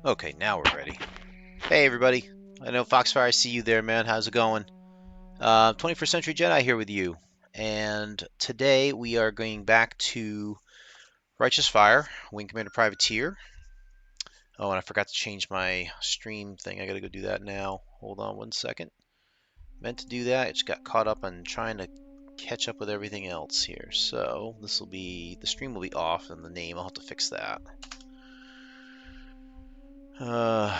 Okay, now we're ready. Hey everybody, I know Foxfire, I see you there, man. How's it going? 21st Century Jedi here with you, and today we are going back to Righteous Fire, Wing Commander Privateer. Oh, and I forgot to change my stream thing. I gotta go do that now. Hold on one second. Meant to do that, it just got caught up on trying to catch up with everything else here. So this will be, the stream will be off, and the name, I'll have to fix that. Uh,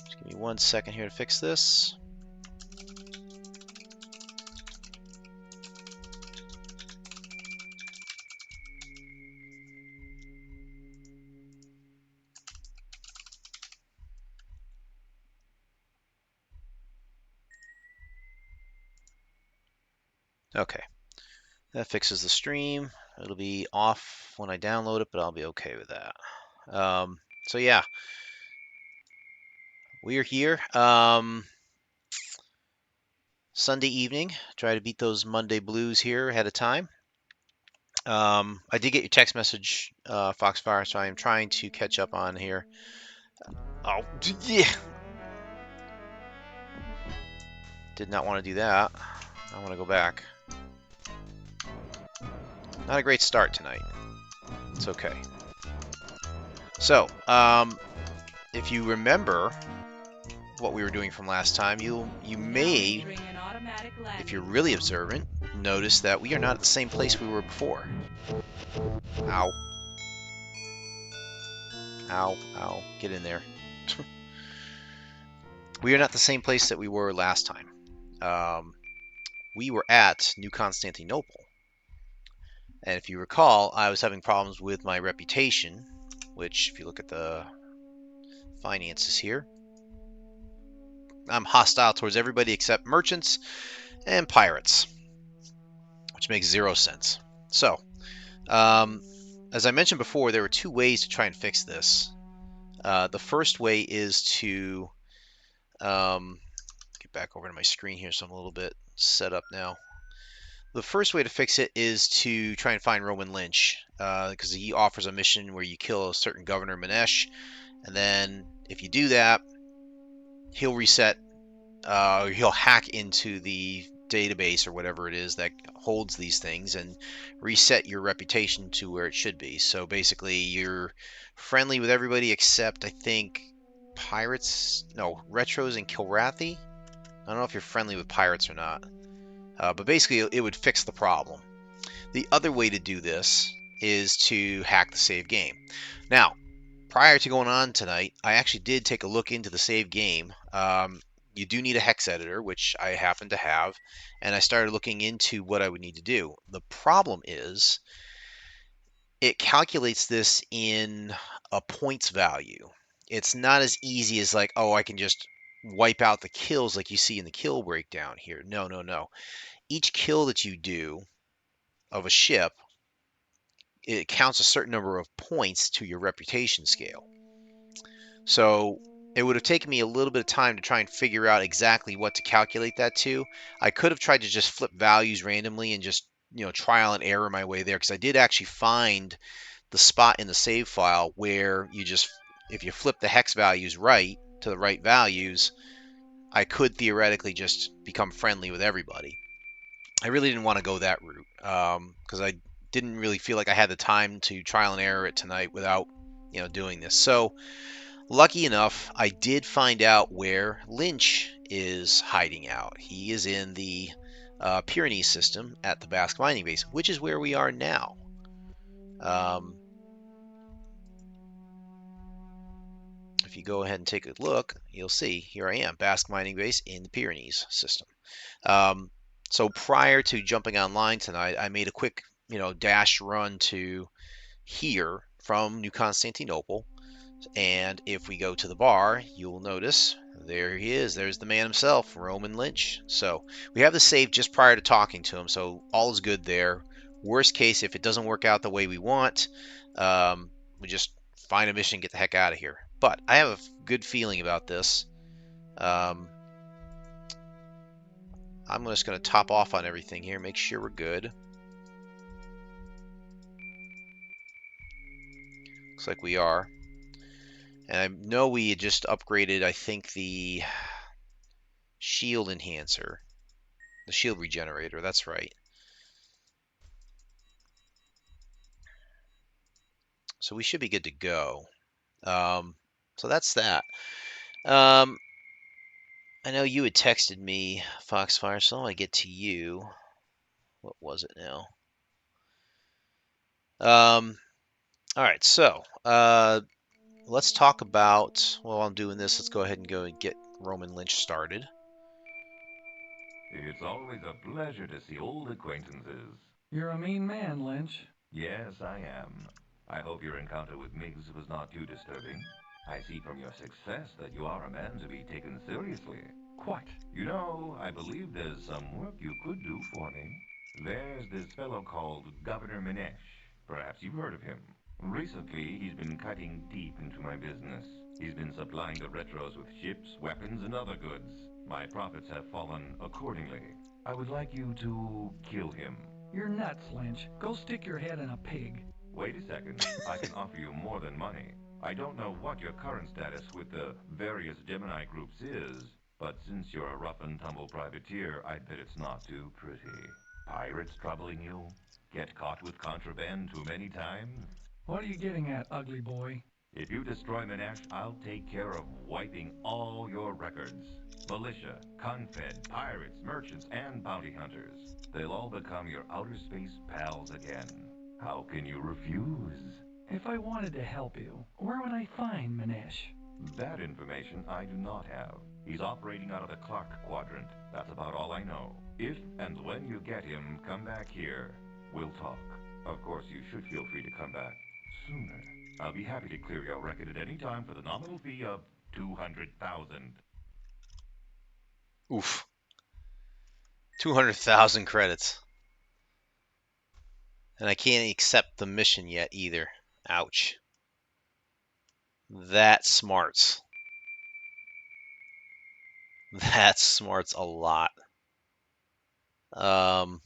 just give me 1 second here to fix this. Okay. That fixes the stream. It'll be off when I download it, but I'll be okay with that. So yeah, we are here. Sunday evening. Try to beat those Monday blues here ahead of time. I did get your text message, Foxfire, so I am trying to catch up on here. Oh, yeah. Did not want to do that. I want to go back. Not a great start tonight. It's okay. So, if you remember what we were doing from last time, you may, if you're really observant, notice that we are not at the same place we were before. Ow. Ow, ow, get in there. We are not the same place that we were last time. We were at New Constantinople. And if you recall, I was having problems with my reputation, which, if you look at the finances here, I'm hostile towards everybody except merchants and pirates, which makes 0 sense. So, as I mentioned before, there were two ways to try and fix this. The first way is to get back over to my screen here, so I'm a little bit set up now. The first way to fix it is to try and find Roman Lynch, because he offers a mission where you kill a certain governor, Manesh, and then if you do that, he'll reset, he'll hack into the database or whatever it is that holds these things and reset your reputation to where it should be. So basically, you're friendly with everybody except, I think, pirates, no, retros and Kilrathi. I don't know if you're friendly with pirates or not, but basically it would fix the problem. The other way to do this is to hack the save game. Now, prior to going on tonight, I actually did take a look into the save game. You do need a hex editor, which I happen to have, and I started looking into what I would need to do. The problem is it calculates this in a points value. It's not as easy as like, oh, I can just wipe out the kills like you see in the kill breakdown here. No, no, no. Each kill that you do of a ship, it counts a certain number of points to your reputation scale. So it would have taken me a little bit of time to try and figure out exactly what to calculate that to. I could have tried to just flip values randomly and just, trial and error my way there, because I did actually find the spot in the save file where you just, if you flip the hex values right to the right values, I could theoretically just become friendly with everybody. I really didn't want to go that route, because I didn't really feel like I had the time to trial and error it tonight without, doing this. So lucky enough, I did find out where Lynch is hiding out. He is in the Pyrenees system at the Basque mining base, which is where we are now. If you go ahead and take a look, you'll see here I am, Basque mining base in the Pyrenees system. So prior to jumping online tonight, I made a quick, dash run to here from New Constantinople. And if we go to the bar, you will notice there he is. There's the man himself, Roman Lynch. So we have the save just prior to talking to him, so all is good there. Worst case, if it doesn't work out the way we want, we just find a mission and get the heck out of here. But I have a good feeling about this. I'm just going to top off on everything here, make sure we're good. Looks like we are. And I know we had just upgraded, I think, the shield enhancer. The shield regenerator, that's right. So we should be good to go. So that's that. I know you had texted me, Foxfire, so I want to get to you. What was it now? All right, so let's talk about, while I'm doing this, let's go ahead and go and get Roman Lynch started. It's always a pleasure to see old acquaintances. You're a mean man, Lynch. Yes, I am. I hope your encounter with Miggs was not too disturbing. I see from your success that you are a man to be taken seriously. Quite. You know, I believe there's some work you could do for me. There's this fellow called Governor Minesh. Perhaps you've heard of him. Recently, he's been cutting deep into my business. He's been supplying the retros with ships, weapons, and other goods. My profits have fallen accordingly. I would like you to kill him. You're nuts, Lynch. Go stick your head in a pig. Wait a second. I can offer you more than money. I don't know what your current status with the various Gemini groups is, but since you're a rough and tumble privateer, I bet it's not too pretty. Pirates troubling you? Get caught with contraband too many times? What are you getting at, ugly boy? If you destroy Minash, I'll take care of wiping all your records. Militia, confed, pirates, merchants, and bounty hunters. They'll all become your outer space pals again. How can you refuse? If I wanted to help you, where would I find Minesh? That information I do not have. He's operating out of the Clark Quadrant. That's about all I know. If and when you get him, come back here. We'll talk. Of course, you should feel free to come back sooner. I'll be happy to clear your record at any time for the nominal fee of 200,000. Oof. 200,000 credits. And I can't accept the mission yet either. Ouch. That smarts. That smarts a lot. Um,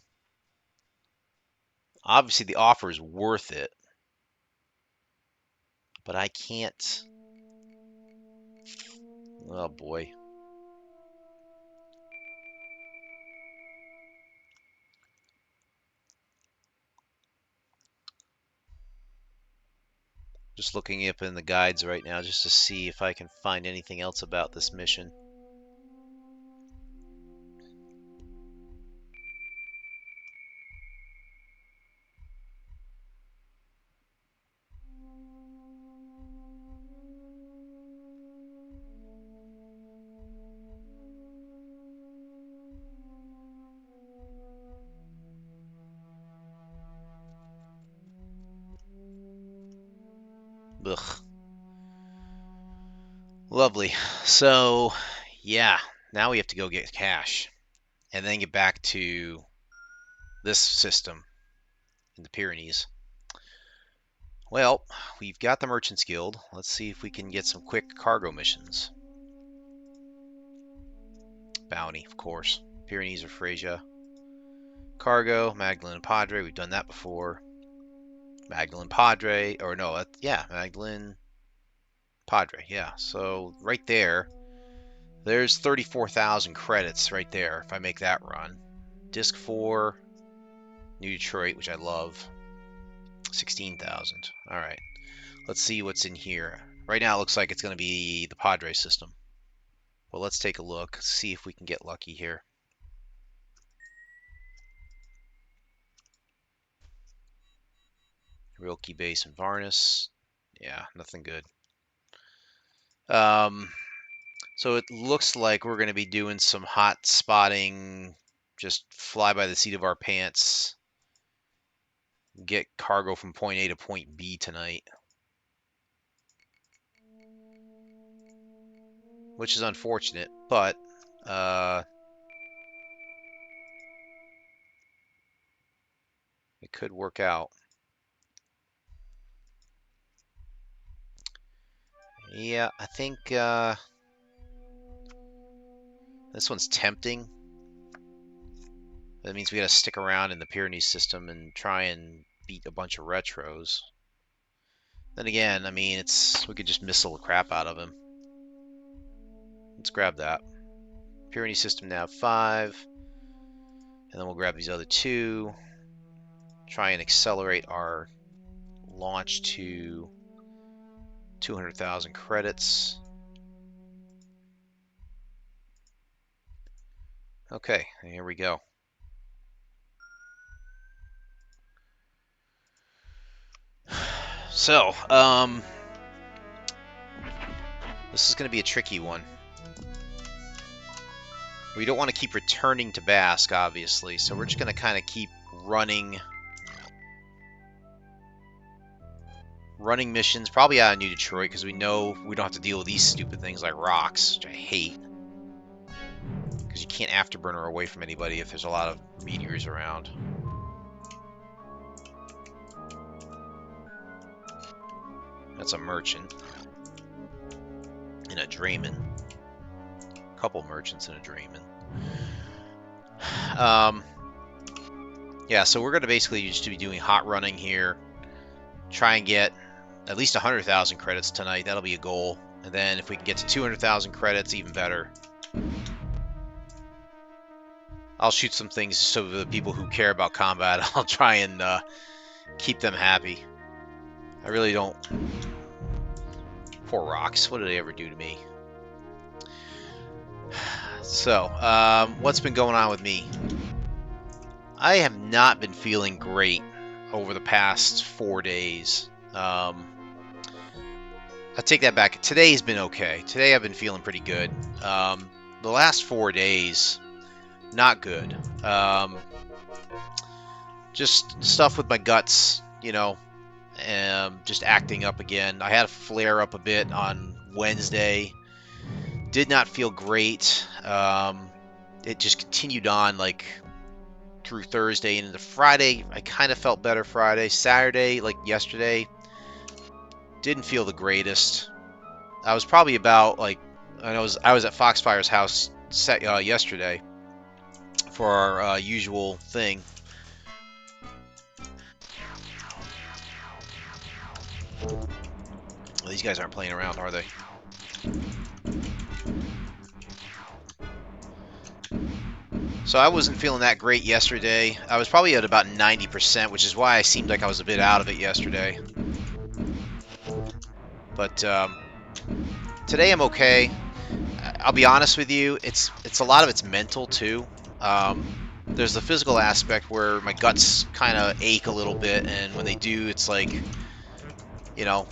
Obviously the offer is worth it, but I can't. Oh boy. Just looking up in the guides right now just to see if I can find anything else about this mission. Ugh. Lovely. So, yeah, now we have to go get cash and then get back to this system in the Pyrenees. Well, we've got the Merchants Guild. Let's see if we can get some quick cargo missions. Bounty, of course. Pyrenees or Freyja. Cargo, Magdalene Padre. We've done that before. Magdalene Padre, or no, yeah, Magdalene Padre. Yeah, so right there's 34,000 credits right there if I make that run. Disc 4, New Detroit, which I love. 16,000. All right. Let's see what's in here. Right now it looks like it's going to be the Padre system. Well, let's take a look, see if we can get lucky here. Rilke base and Varnus. Yeah, nothing good. So it looks like we're going to be doing some hot spotting, just fly by the seat of our pants, get cargo from point A to point B tonight. Which is unfortunate, but it could work out. Yeah, I think this one's tempting. That means we gotta stick around in the Pyrenees system and try and beat a bunch of retros. Then again, I mean, we could just missile the crap out of him. Let's grab that. Pyrenees system now 5. And then we'll grab these other 2. Try and accelerate our launch to 200,000 credits. Okay, here we go. So, this is going to be a tricky one. We don't want to keep returning to Basque, obviously, so we're just going to kind of keep running missions, probably out of New Detroit, because we know we don't have to deal with these stupid things like rocks, which I hate. Because you can't afterburner away from anybody if there's a lot of meteors around. That's a merchant. And a drayman. A couple merchants and a drayman. Yeah, so we're going to basically just be doing hot running here. Try and get at least 100,000 credits tonight. That'll be a goal. And then if we can get to 200,000 credits, even better. I'll shoot some things so the people who care about combat, I'll try and keep them happy. I really don't. Poor rocks. What did they ever do to me? So, what's been going on with me? I have not been feeling great over the past 4 days. I take that back. Today's been okay. Today I've been feeling pretty good. The last 4 days, not good. Just stuff with my guts, you know, just acting up again. I had a flare up a bit on Wednesday. Did not feel great. It just continued on like through Thursday and into Friday. I kind of felt better Friday. Saturday, like yesterday, didn't feel the greatest. I was probably about like I was at Foxfire's house yesterday for our usual thing. Well, these guys aren't playing around, are they? So I wasn't feeling that great yesterday. I was probably at about 90%, which is why I seemed like I was a bit out of it yesterday. But today I'm okay. I'll be honest with you, it's a lot of it's mental too. There's the physical aspect where my guts kind of ache a little bit, and when they do, it's like, you know,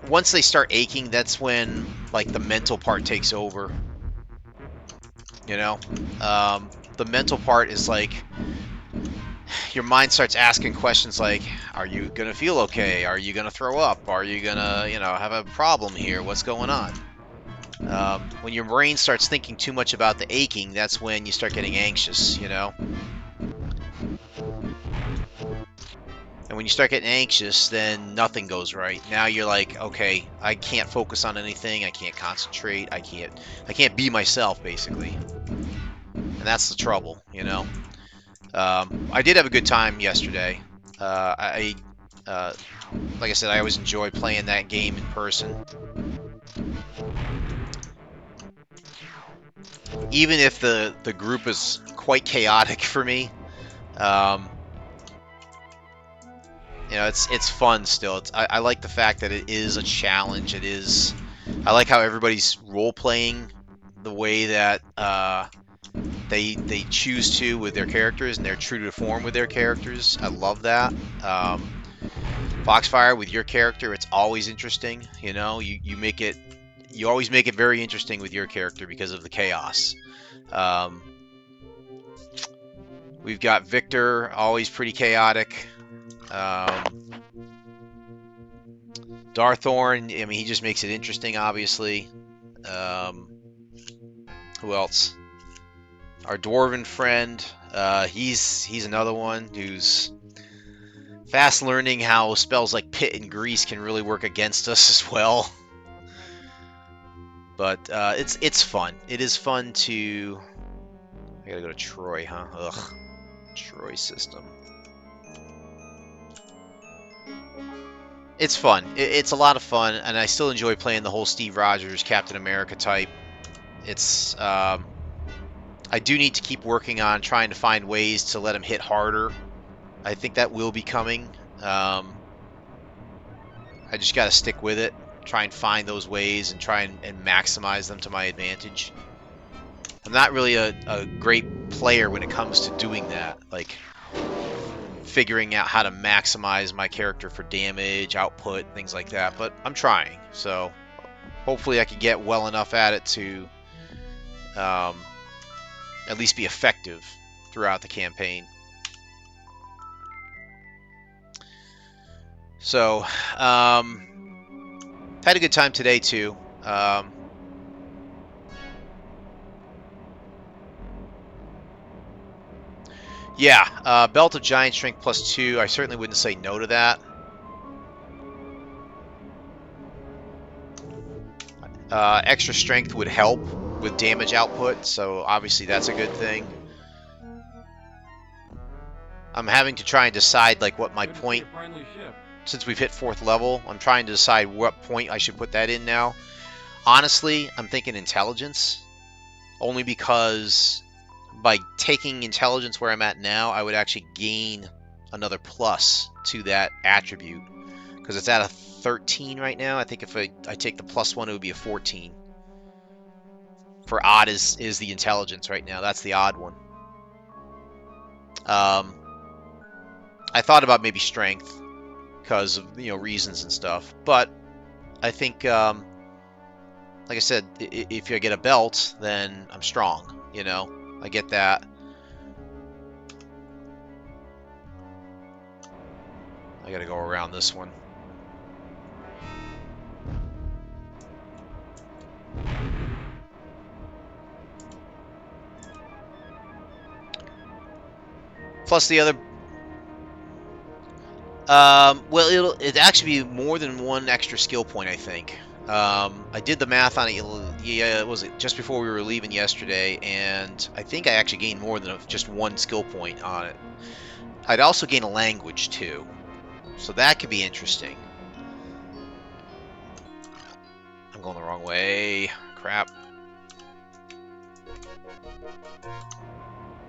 once they start aching, that's when like the mental part takes over. You know, the mental part is like your mind starts asking questions like, are you gonna feel okay? Are you gonna throw up? Are you gonna, you know, have a problem here? What's going on? When your brain starts thinking too much about the aching, that's when you start getting anxious, you know? And when you start getting anxious, then nothing goes right. Now you're like, okay, I can't focus on anything. I can't concentrate. I can't be myself, basically. And that's the trouble, you know? I did have a good time yesterday. Like I said, I always enjoy playing that game in person. Even if the group is quite chaotic for me, you know, it's fun still. I like the fact that it is a challenge. I like how everybody's role playing the way that they choose to with their characters, and they're true to form with their characters. I love that. Foxfire with your character, it's always interesting. You know, you always make it very interesting with your character because of the chaos. We've got Victor, always pretty chaotic. Darthorn, I mean, he just makes it interesting, obviously. Who else? Our dwarven friend, he's another one who's fast learning how spells like Pit and Grease can really work against us as well. But it's fun. It is fun to... I gotta go to Troy, huh? Ugh. Troy system. It's fun. It's a lot of fun, and I still enjoy playing the whole Steve Rogers, Captain America type. It's, I do need to keep working on trying to find ways to let him hit harder. I think that will be coming. I just gotta stick with it. Try and find those ways and try and maximize them to my advantage. I'm not really a great player when it comes to doing that. Like, figuring out how to maximize my character for damage, output, things like that. But I'm trying. So, hopefully I can get well enough at it to at least be effective throughout the campaign. So, had a good time today too. Yeah, Belt of Giant Strength +2. I certainly wouldn't say no to that. Extra strength would help with damage output, so obviously that's a good thing. I'm having to try and decide like what my point, since we've hit 4th level, I'm trying to decide what point I should put that in now. Honestly, I'm thinking intelligence, only because by taking intelligence where I'm at now, I would actually gain another plus to that attribute, because it's at a 13 right now. I think if I take the +1, it would be a 14. For odd is the intelligence right now. That's the odd one. I thought about maybe strength because of reasons and stuff, but I think like I said, if I get a belt, then I'm strong. I get that. I gotta go around this one. Plus the other... well, it'd actually be more than one extra skill point, I think. I did the math on it. Yeah, was it just before we were leaving yesterday, and I think I actually gained more than just one skill point on it. I'd also gain a language too, so that could be interesting. I'm going the wrong way. Crap.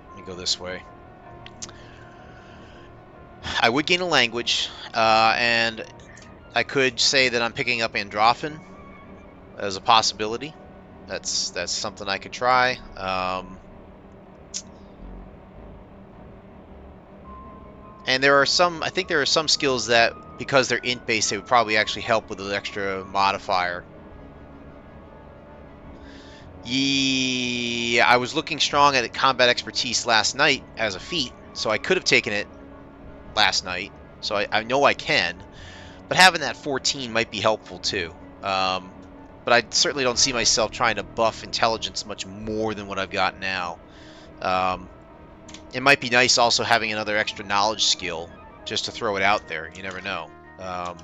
Let me go this way. I would gain a language, and I could say that I'm picking up Androphin as a possibility. That's something I could try. And there are some, I think there are some skills that, because they're int based, they would probably actually help with an extra modifier. Yeah, I was looking strong at combat expertise last night as a feat, so I could have taken it last night. So I know I can, but having that 14 might be helpful too. But I certainly don't see myself trying to buff intelligence much more than what I've got now. It might be nice also having another extra knowledge skill, just to throw it out there. You never know. I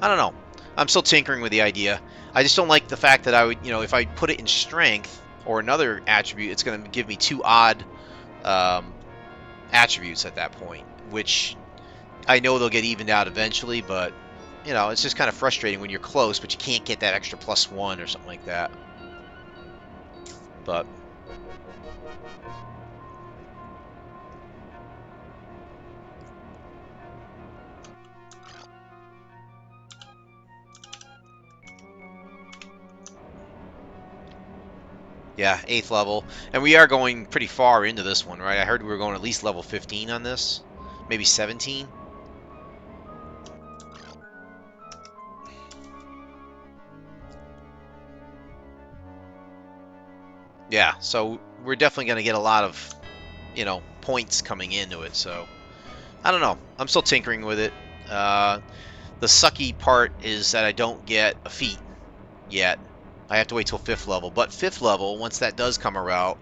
don't know. I'm still tinkering with the idea. I just don't like the fact that I would, if I put it in strength or another attribute, it's going to give me 2 odd attributes at that point, which I know they'll get evened out eventually, but it's just kind of frustrating when you're close, but you can't get that extra +1 or something like that. But yeah, 8th level, and we are going pretty far into this one, right? I heard we were going at least level 15 on this, maybe 17. Yeah, so we're definitely going to get a lot of, points coming into it, so I don't know. I'm still tinkering with it. The sucky part is that I don't get a feat yet. I have to wait till 5th level, but 5th level, once that does come around,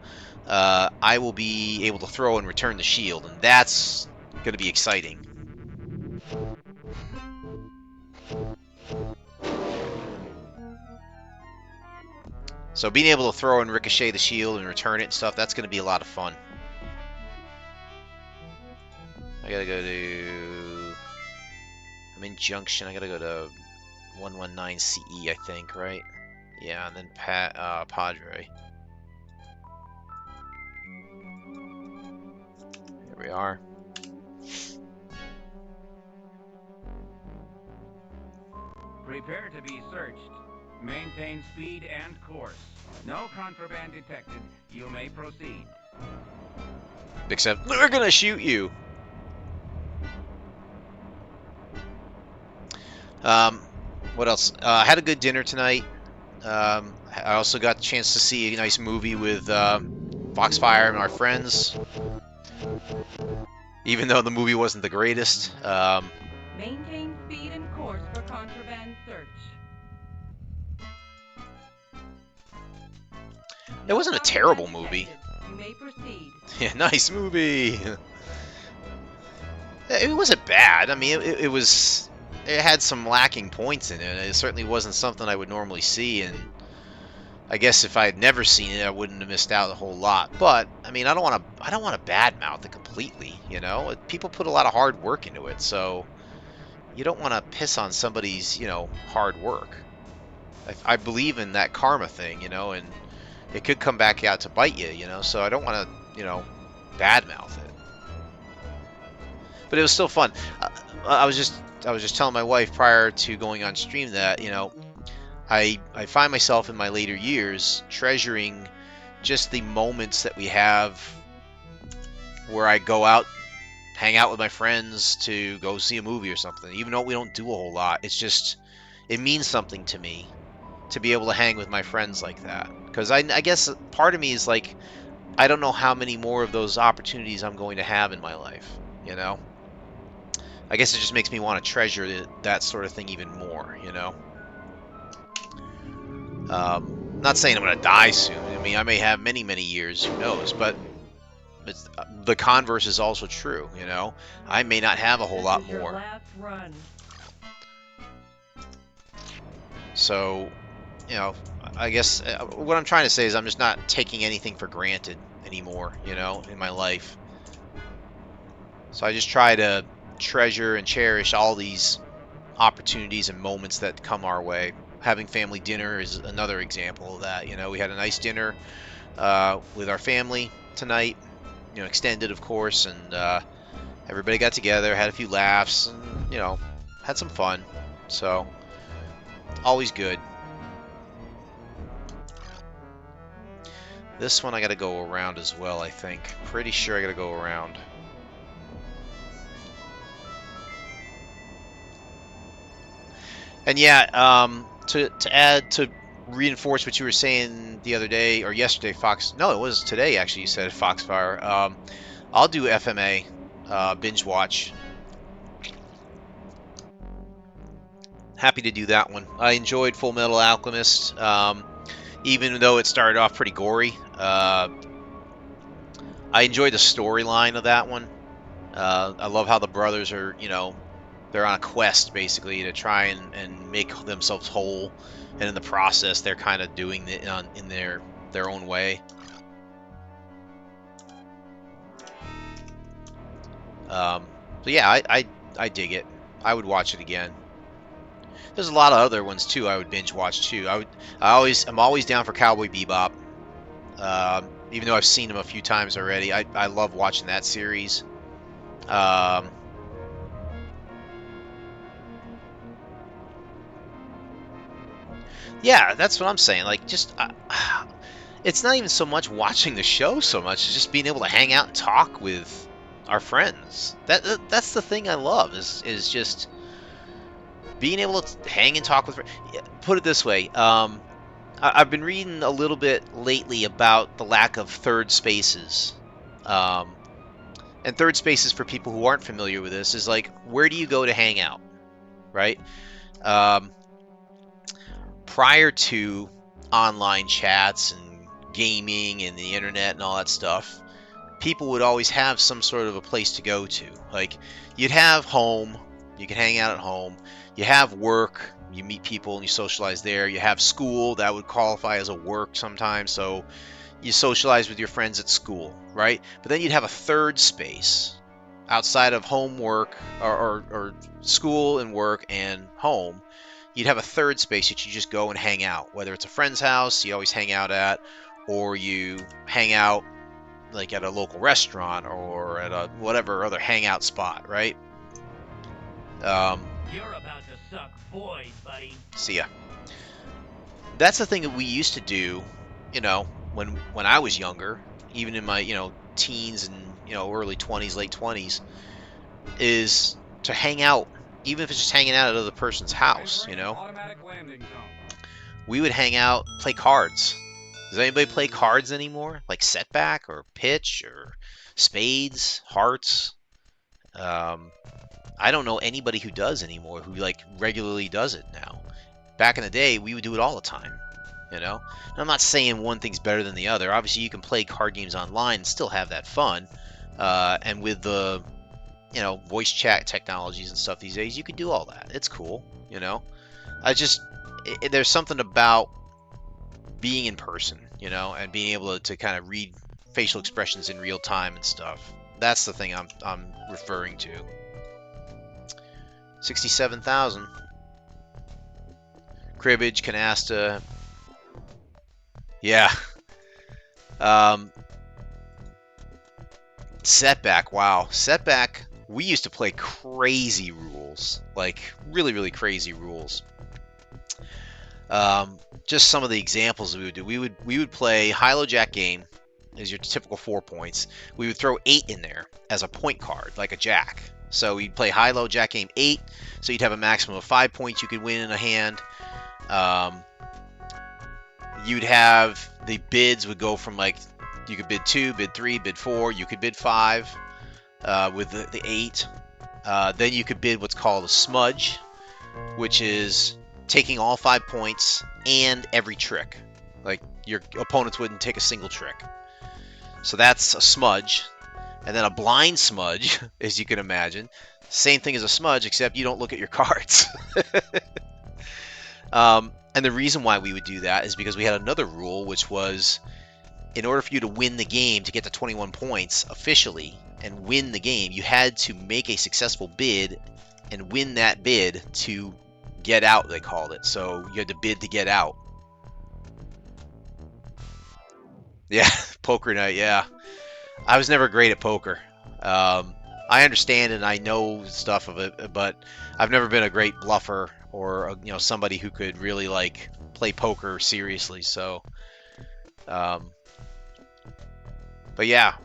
I will be able to throw and return the shield, and that's going to be exciting. So being able to throw and ricochet the shield and return it and stuff, that's going to be a lot of fun. I gotta go to... I'm in Junction. I gotta go to 119 CE, I think, right? Yeah, and then Padre. Here we are. Prepare to be searched. Maintain speed and course. No contraband detected. You may proceed. Except, we're gonna shoot you! What else? I had a good dinner tonight. I also got the chance to see a nice movie with Foxfire and our friends. Even though the movie wasn't the greatest. Maintain speed and course for contraband search. It wasn't a terrible movie. You may proceed. Yeah, nice movie. It wasn't bad. I mean, it was. It had some lacking points in it. It certainly wasn't something I would normally see, and I guess if I had never seen it, I wouldn't have missed out a whole lot. But I mean, I don't want to badmouth it completely. You know, people put a lot of hard work into it, so you don't want to piss on somebody's hard work. I believe in that karma thing, and it could come back out to bite you, So I don't want to badmouth it. But it was still fun. I was just telling my wife prior to going on stream that I find myself in my later years treasuring just the moments that we have where I go out, hang out with my friends to go see a movie or something. Even though we don't do a whole lot, it means something to me to be able to hang with my friends like that. Because I guess part of me is like, I don't know how many more of those opportunities I'm going to have in my life, I guess it just makes me want to treasure that sort of thing even more, Not saying I'm going to die soon. I mean, I may have many, many years, who knows, but the converse is also true, I may not have a whole lot This is your more. last run. So, I guess what I'm trying to say is I'm just not taking anything for granted anymore, in my life. So I just try to treasure and cherish all these opportunities and moments that come our way. Having family dinner is another example of that. We had a nice dinner with our family tonight, extended, of course, and everybody got together, had a few laughs, and, had some fun. So, always good. This one I gotta go around as well, I think. Pretty sure I gotta go around. And yeah, to reinforce what you were saying the other day, or yesterday, no, it was today actually, you said, Foxfire. I'll do FMA, binge watch. Happy to do that one. I enjoyed Full Metal Alchemist, even though it started off pretty gory. I enjoyed the storyline of that one. I love how the brothers are, they're on a quest basically to try and make themselves whole, and in the process they're kind of doing it in their own way. So yeah, I dig it. I would watch it again. There's a lot of other ones too I would binge watch too. I'm always down for Cowboy Bebop. Even though I've seen him a few times already, I love watching that series. Yeah, that's what I'm saying. Like, just it's not even so much watching the show so much as just being able to hang out and talk with our friends. That's the thing I love is just being able to hang and talk with friends. Put it this way, I've been reading a little bit lately about the lack of third spaces. And third spaces, for people who aren't familiar with this, is like, where do you go to hang out, right? Prior to online chats and gaming and the internet and all that stuff, people would always have some sort of a place to go to. Like, you'd have home, You can hang out at home. You have work. You meet people and you socialize there. You have school. That would qualify as a work sometimes. So you socialize with your friends at school, right? But then you'd have a third space outside of homework or school and work and home. You'd have a third space that you just go and hang out, whether it's a friend's house you always hang out at, or you hang out like at a local restaurant or at a whatever other hangout spot, right? You're about to suck void, buddy. See ya. That's the thing that we used to do, you know, when I was younger, even in my, teens and, early 20s, late 20s, is to hang out, even if it's just hanging out at another person's house, Automatic landing zone. We would hang out, play cards. Does anybody play cards anymore? Like Setback or Pitch or Spades, Hearts? I don't know anybody who does anymore, who like regularly does it now. Back in the day, we would do it all the time, And I'm not saying one thing's better than the other. Obviously, you can play card games online and still have that fun. And with the, voice chat technologies and stuff these days, you can do all that. It's cool, there's something about being in person, and being able to kind of read facial expressions in real time and stuff. That's the thing I'm referring to. 67,000. Cribbage, Canasta. Yeah. Setback. Wow. Setback. We used to play crazy rules. Like, really, really crazy rules. Just some of the examples we would do. We would play high-low jack game as your typical 4 points. We would throw 8 in there as a point card, like a jack. So we'd play high-low jack game 8. So you'd have a maximum of 5 points you could win in a hand. You'd have the bids would go from like you could bid 2, bid 3, bid 4. You could bid 5 with the 8. Then you could bid what's called a smudge, which is taking all 5 points and every trick. Like your opponents wouldn't take a single trick. So that's a smudge. And then a blind smudge, as you can imagine. Same thing as a smudge, except you don't look at your cards. And the reason why we would do that is because we had another rule, which was in order for you to win the game, to get to 21 points officially and win the game, you had to make a successful bid and win that bid to get out, they called it. So you had to bid to get out. Yeah, poker night, yeah. I was never great at poker. I understand and I know stuff of it, but I've never been a great bluffer or somebody who could really like play poker seriously. So, but yeah,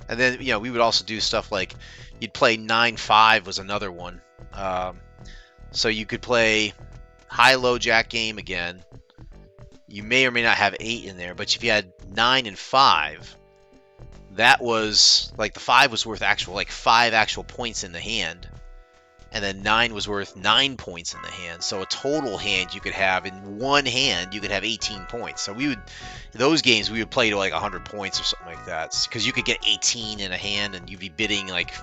and then we would also do stuff like you'd play 9-5 was another one. So you could play high-low jack game again. You may or may not have 8 in there, but if you had 9 and 5. That was like the 5 was worth 5 actual points in the hand, and then 9 was worth 9 points in the hand. So a total hand you could have in one hand, you could have 18 points. So those games we would play to like 100 points or something like that, because you could get 18 in a hand and you'd be bidding like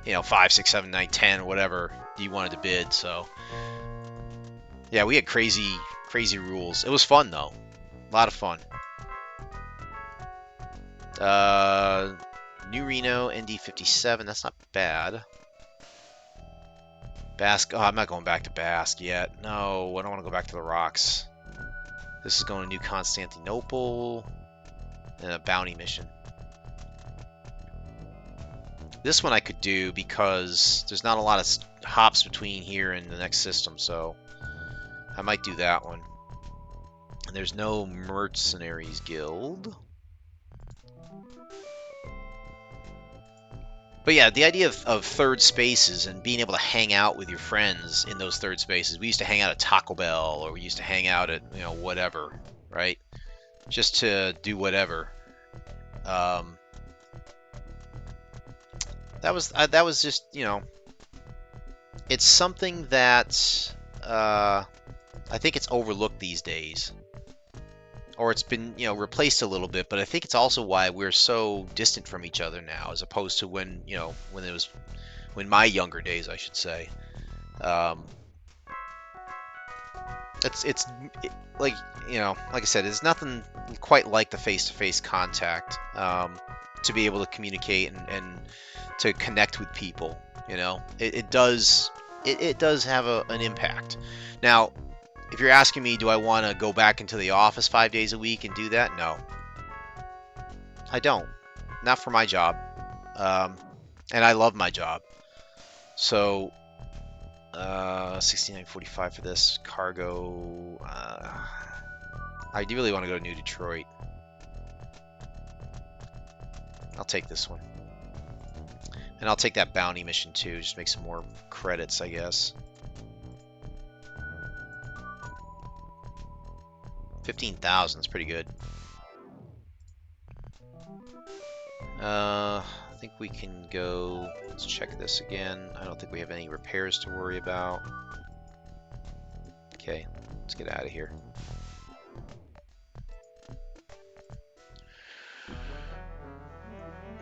5, 6, 7, 9, 10, whatever you wanted to bid. So yeah, we had crazy rules. It was fun though, a lot of fun. New Reno ND57. That's not bad. Basque. Oh, I'm not going back to Basque yet. No, I don't want to go back to the rocks. This is going to New Constantinople and a bounty mission. This one I could do because there's not a lot of hops between here and the next system, so I might do that one. And there's no Mercenaries Guild. But yeah, the idea of third spaces and being able to hang out with your friends in those third spaces. We used to hang out at Taco Bell, or we used to hang out at whatever, right? Just to do whatever. That was just it's something that I think it's overlooked these days. Or it's been, replaced a little bit, but I think it's also why we're so distant from each other now, as opposed to when my younger days, I should say. Um, like, you know, like I said, it's nothing quite like the face-to-face contact, to be able to communicate and to connect with people. You know, it does have an impact. Now, if you're asking me, do I want to go back into the office 5 days a week and do that? No, I don't. Not for my job. And I love my job. So, 69.45 for this cargo. I do really want to go to New Detroit. I'll take this one. And I'll take that bounty mission too. Just make some more credits, I guess. 15,000 is pretty good. I think we can go. Let's check this again. I don't think we have any repairs to worry about. Okay, let's get out of here.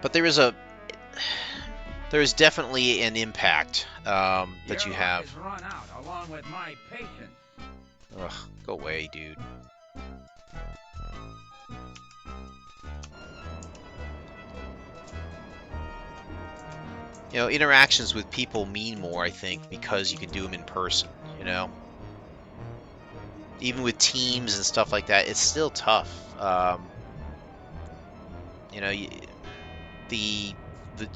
But there is definitely an impact that you have. Your luck has run out, along with my patience. Ugh, go away, dude. You know, interactions with people mean more, I think, because you can do them in person, you know? Even with teams and stuff like that, it's still tough. You know, you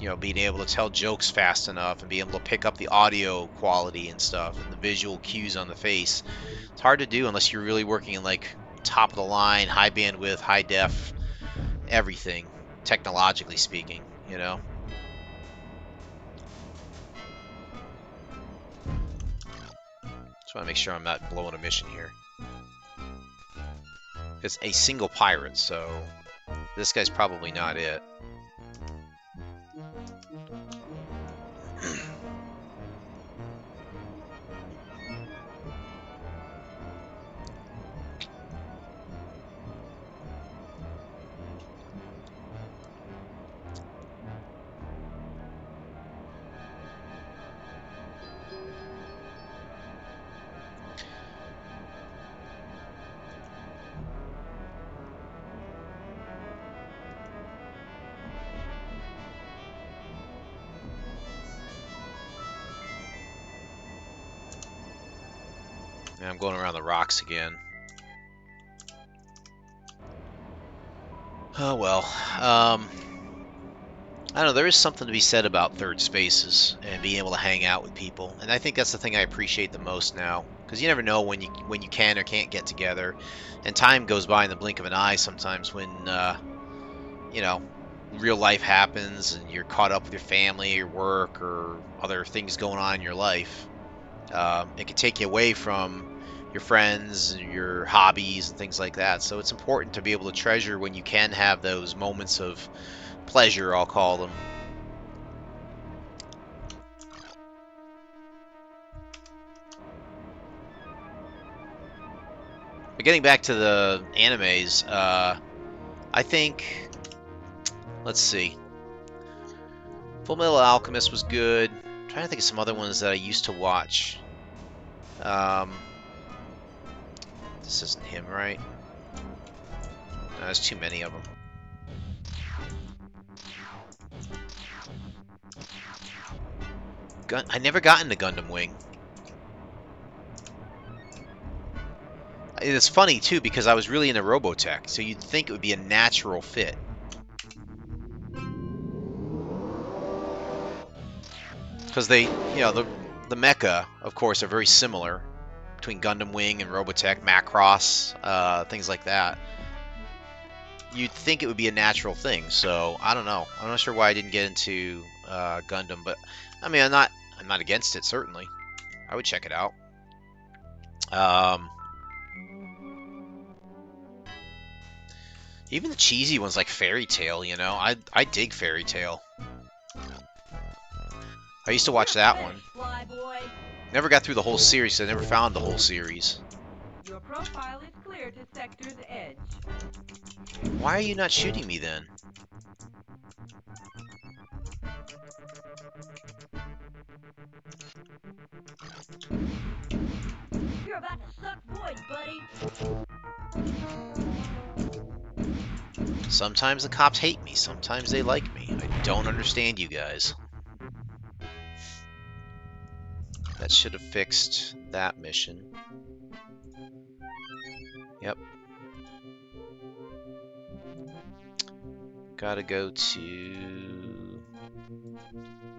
know, being able to tell jokes fast enough and being able to pick up the audio quality and stuff and the visual cues on the face. It's hard to do unless you're really working in, like, top of the line, high bandwidth, high def, everything, technologically speaking, you know? Just want to make sure I'm not blowing a mission here. It's a single pirate, so this guy's probably not it. And I'm going around the rocks again. Oh well. I don't know. There is something to be said about third spaces and being able to hang out with people, and I think that's the thing I appreciate the most now. Because you never know when you can or can't get together, and time goes by in the blink of an eye sometimes when you know, real life happens and you're caught up with your family, your work, or other things going on in your life. It can take you away from your friends and your hobbies and things like that. So it's important to be able to treasure when you can have those moments of pleasure, I'll call them. But getting back to the animes, I think, let's see. Fullmetal Alchemist was good. I'm trying to think of some other ones that I used to watch. This isn't him, right? No, there's too many of them. I never got into Gundam Wing. It's funny, too, because I was really into Robotech, so you'd think it would be a natural fit. Because they, you know, the mecha, of course, are very similar between Gundam Wing and Robotech, Macross, things like that. You'd think it would be a natural thing, so I don't know. I'm not sure why I didn't get into Gundam, but I mean, I'm not against it, certainly. I would check it out. Even the cheesy ones like Fairy Tail, you know, I dig Fairy Tail. I used to watch that one. Never got through the whole series, so I never found the whole series. Your profile is clear to Sector's Edge. Why are you not shooting me then? You're about to suck void, buddy. Sometimes the cops hate me, sometimes they like me. I don't understand you guys. That should have fixed that mission. Yep. Gotta go to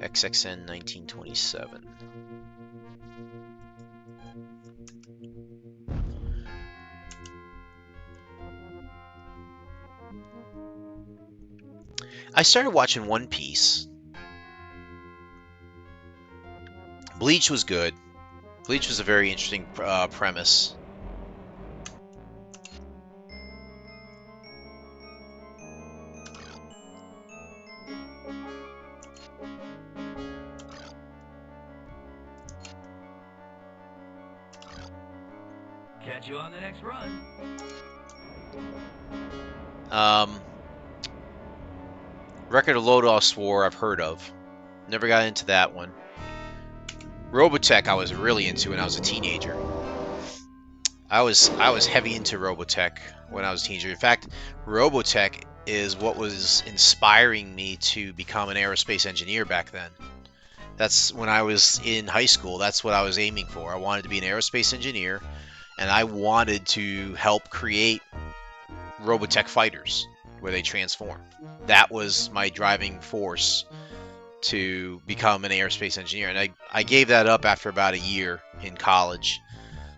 XXN 1927. I started watching One Piece. Bleach was good. Bleach was a very interesting premise. Catch you on the next run. Record of Lodoss War I've heard of. Never got into that one. Robotech I was really into when I was a teenager. I was heavy into Robotech when I was a teenager. In fact, Robotech is what was inspiring me to become an aerospace engineer back then. That's when I was in high school. That's what I was aiming for. I wanted to be an aerospace engineer, and I wanted to help create Robotech fighters where they transform. That was my driving force to become an aerospace engineer, and I gave that up after about a year in college,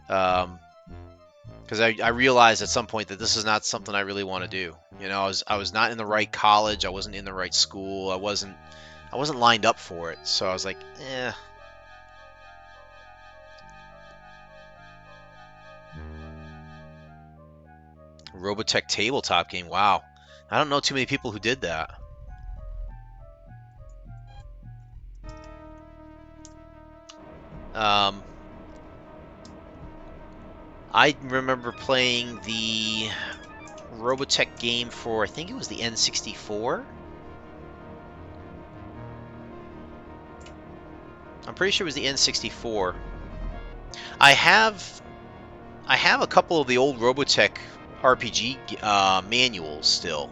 because I realized at some point that this is not something I really want to do. You know, I was not in the right college, I wasn't in the right school, I wasn't lined up for it, so I was like, eh. Robotech tabletop game, wow. I don't know too many people who did that. I remember playing the Robotech game for, I think it was the N64. I'm pretty sure it was the N64. I have a couple of the old Robotech RPG manuals still.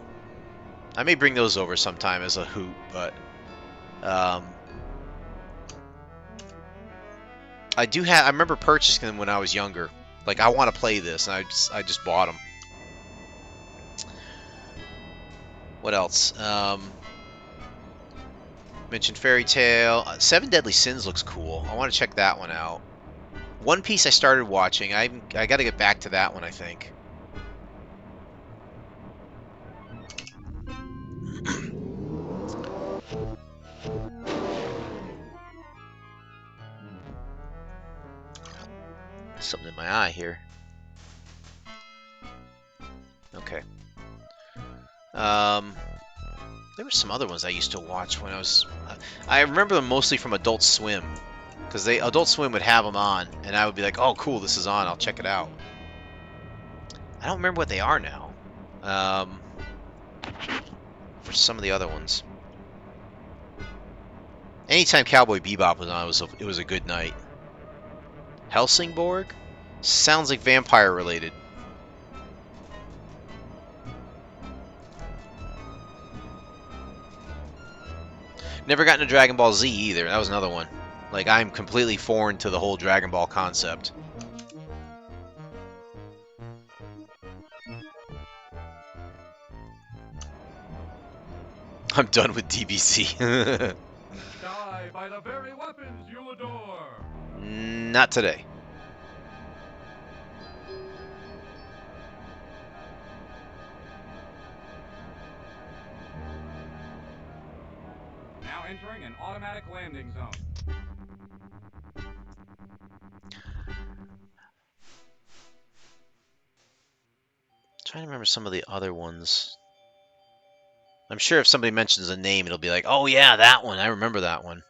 I may bring those over sometime as a hoot, but I do have. I remember purchasing them when I was younger. Like, I want to play this, and I just bought them. What else? Mentioned Fairy Tail. Seven Deadly Sins looks cool. I want to check that one out. One Piece I started watching. I got to get back to that one, I think. Something in my eye here. Okay. There were some other ones I used to watch when I was... I remember them mostly from Adult Swim. Because Adult Swim would have them on, and I would be like, oh, cool, this is on, I'll check it out. I don't remember what they are now. For some of the other ones. Anytime Cowboy Bebop was on, it was a good night. Helsingborg? Sounds like vampire related. Never got into Dragon Ball Z either. That was another one. Like, I'm completely foreign to the whole Dragon Ball concept. I'm done with DBC. Die by the very weapons you adore. Not today. Now entering an automatic landing zone. Trying to remember some of the other ones. I'm sure if somebody mentions a name, it'll be like, oh yeah, that one. I remember that one.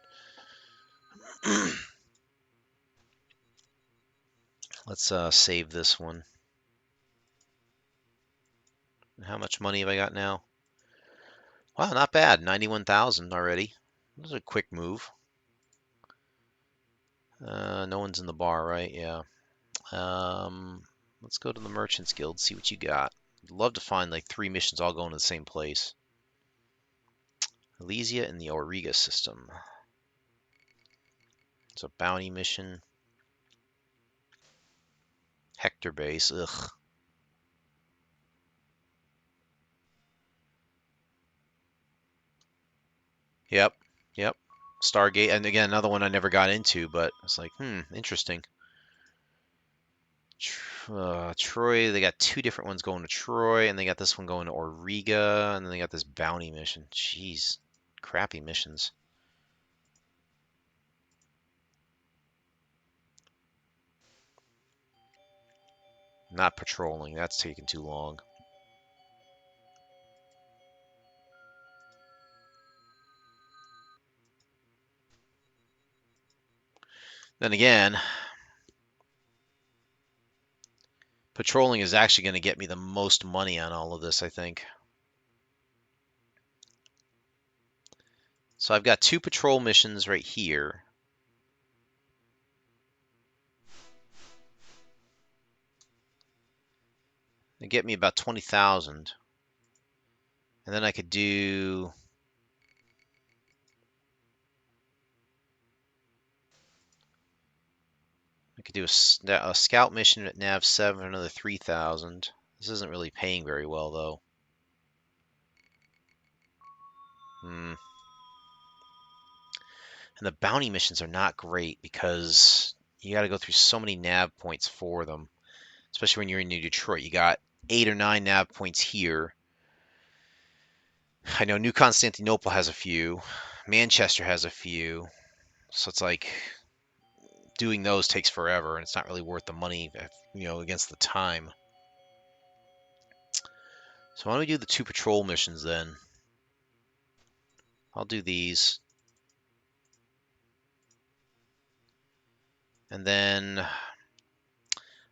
Let's save this one. How much money have I got now? Wow, not bad. 91,000 already. That was a quick move. No one's in the bar, right? Yeah. Let's go to the Merchants Guild, see what you got. I'd love to find like 3 missions all going to the same place. Elysia in the Auriga system. It's a bounty mission. Hector base, ugh. Yep, yep. Stargate, and again, another one I never got into, but it's like, interesting. Troy, they got 2 different ones going to Troy, and they got this one going to Auriga, and then they got this bounty mission. Jeez, crappy missions. Not patrolling, that's taking too long. Then again, patrolling is actually going to get me the most money on all of this, I think. So I've got 2 patrol missions right here. They get me about 20,000. And then I could do... I could do a scout mission at Nav 7, another 3,000. This isn't really paying very well, though. And the bounty missions are not great because you got to go through so many nav points for them, especially when you're in New Detroit. You got 8 or 9 nav points here. I know New Constantinople has a few. Manchester has a few. So it's like doing those takes forever, and it's not really worth the money, against the time. So why don't we do the 2 patrol missions then? I'll do these. And then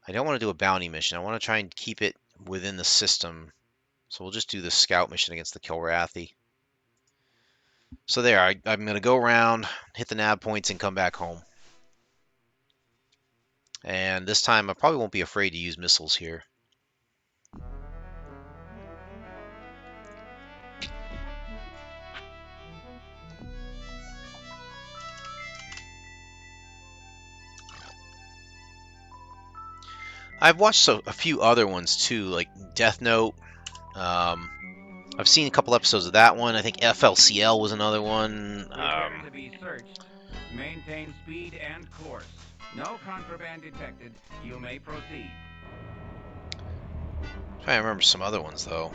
I don't want to do a bounty mission. I want to try and keep it within the system. So we'll just do the scout mission against the Kilrathi. So there, I'm going to go around, hit the nav points, and come back home. And this time I probably won't be afraid to use missiles here. I've watched a few other ones too, like Death Note. I've seen a couple episodes of that one. I think FLCL was another one. Prepare to be searched. Maintain speed and course. No contraband detected. You may proceed. I'm trying to remember some other ones though.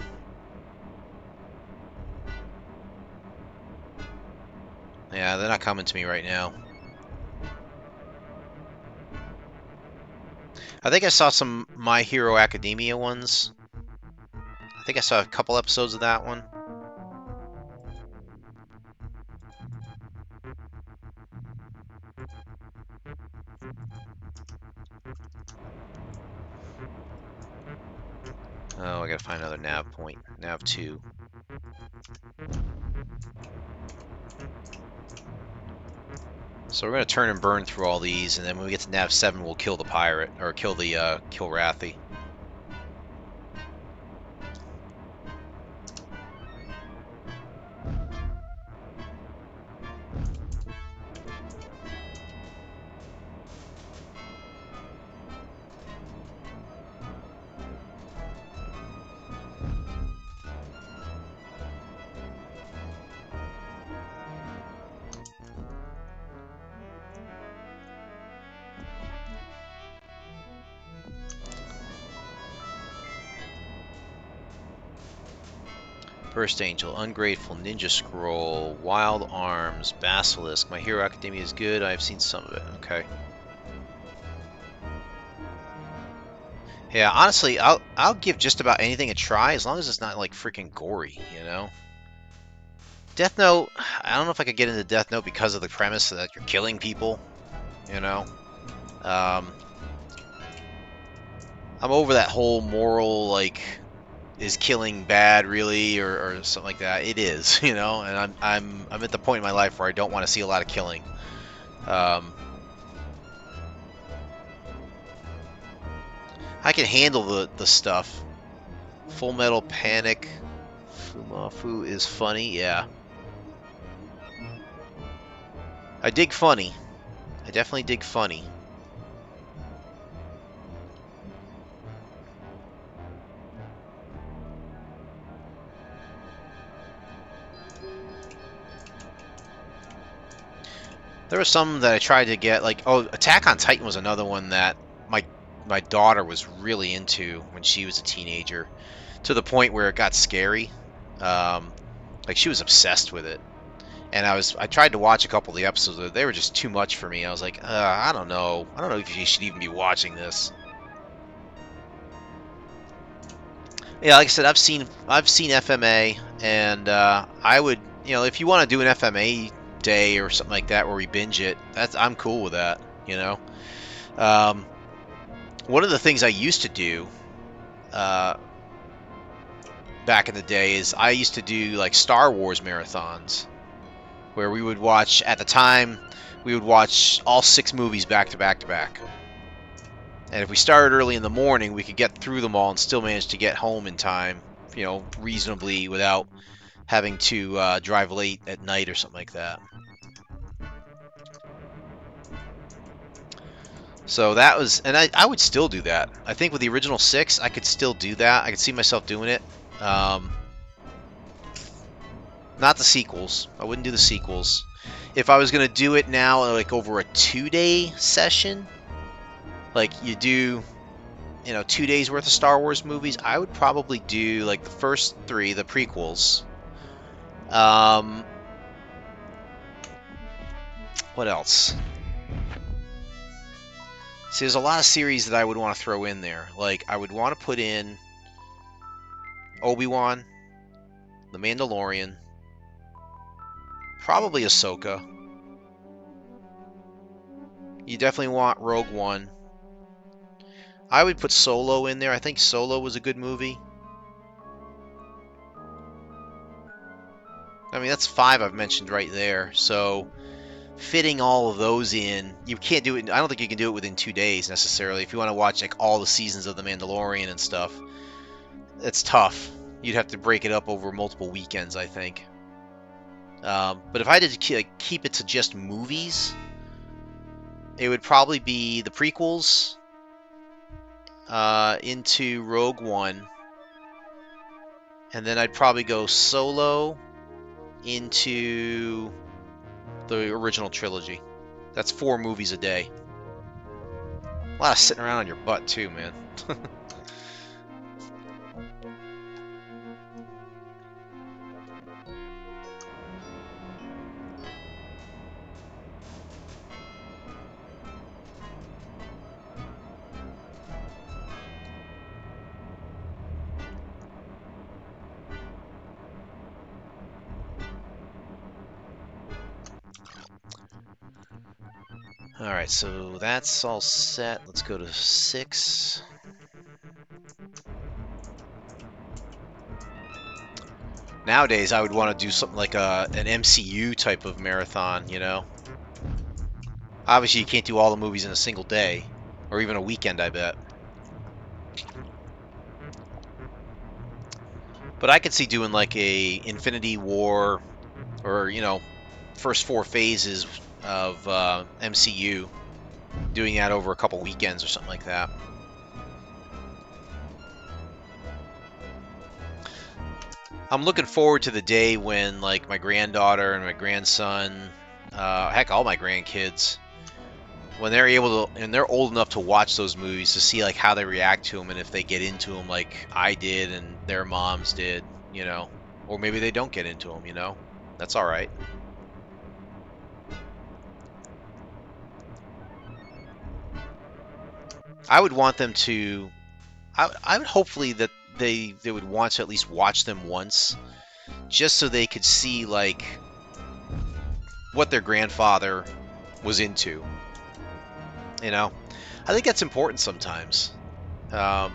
Yeah, they're not coming to me right now. I think I saw some My Hero Academia ones. I think I saw a couple episodes of that one. Oh, I gotta find another nav point. Nav 2. So we're gonna turn and burn through all these, and then when we get to Nav 7, we'll kill the pirate, or kill the Kilrathi. Burst Angel, Ungrateful, Ninja Scroll, Wild Arms, Basilisk. My Hero Academia is good. I've seen some of it. Okay. Yeah, honestly, I'll give just about anything a try as long as it's not like freaking gory, Death Note, I don't know if I could get into Death Note because of the premise that you're killing people, I'm over that whole moral, like, is killing bad really, or something like that. It is, and I'm at the point in my life where I don't want to see a lot of killing. I can handle the stuff. Full Metal Panic. Fumafu is funny, yeah. I dig funny. I definitely dig funny. There were some that I tried to get, like, oh, Attack on Titan was another one that my daughter was really into when she was a teenager, to the point where it got scary. Like, she was obsessed with it. And I tried to watch a couple of the episodes, but they were just too much for me. I was like, I don't know. I don't know if you should even be watching this. Yeah, like I said, I've seen FMA, and I would, if you want to do an FMA day or something like that where we binge it, I'm cool with that. One of the things I used to do back in the day is I used to do like Star Wars marathons, where we would watch, at the time, we would watch all 6 movies back to back to back. And if we started early in the morning, we could get through them all and still manage to get home in time, reasonably, without having to drive late at night or something like that. So that was, and I would still do that. I think with the original 6, I could still do that. I could see myself doing it. Not the sequels. I wouldn't do the sequels. If I was going to do it now, like over a 2-day session, like you do, 2 days worth of Star Wars movies, I would probably do like the first 3, the prequels. What else? See, there's a lot of series that I would want to throw in there. Like, I would want to put in Obi-Wan, The Mandalorian, probably Ahsoka. You definitely want Rogue One. I would put Solo in there. I think Solo was a good movie. I mean, that's 5 I've mentioned right there. So fitting all of those in, you can't do it. I don't think you can do it within 2 days necessarily. If you want to watch like all the seasons of The Mandalorian and stuff, it's tough. You'd have to break it up over multiple weekends, I think. But if I did keep it to just movies, it would probably be the prequels into Rogue One, and then I'd probably go Solo into the original trilogy. That's 4 movies a day. A lot of sitting around on your butt too, man. Alright, so that's all set. Let's go to 6. Nowadays, I would want to do something like an MCU type of marathon, Obviously, you can't do all the movies in a single day, or even a weekend, I bet. But I could see doing like a Infinity War, or, first 4 phases of MCU, doing that over a couple weekends or something like that. I'm looking forward to the day when, like, my granddaughter and my grandson, heck, all my grandkids, when they're able to, and they're old enough to watch those movies, to see like how they react to them and if they get into them like I did and their moms did, or maybe they don't get into them, That's all right. I would want them to. I would hopefully that they would want to at least watch them once, just so they could see like what their grandfather was into. I think that's important sometimes. To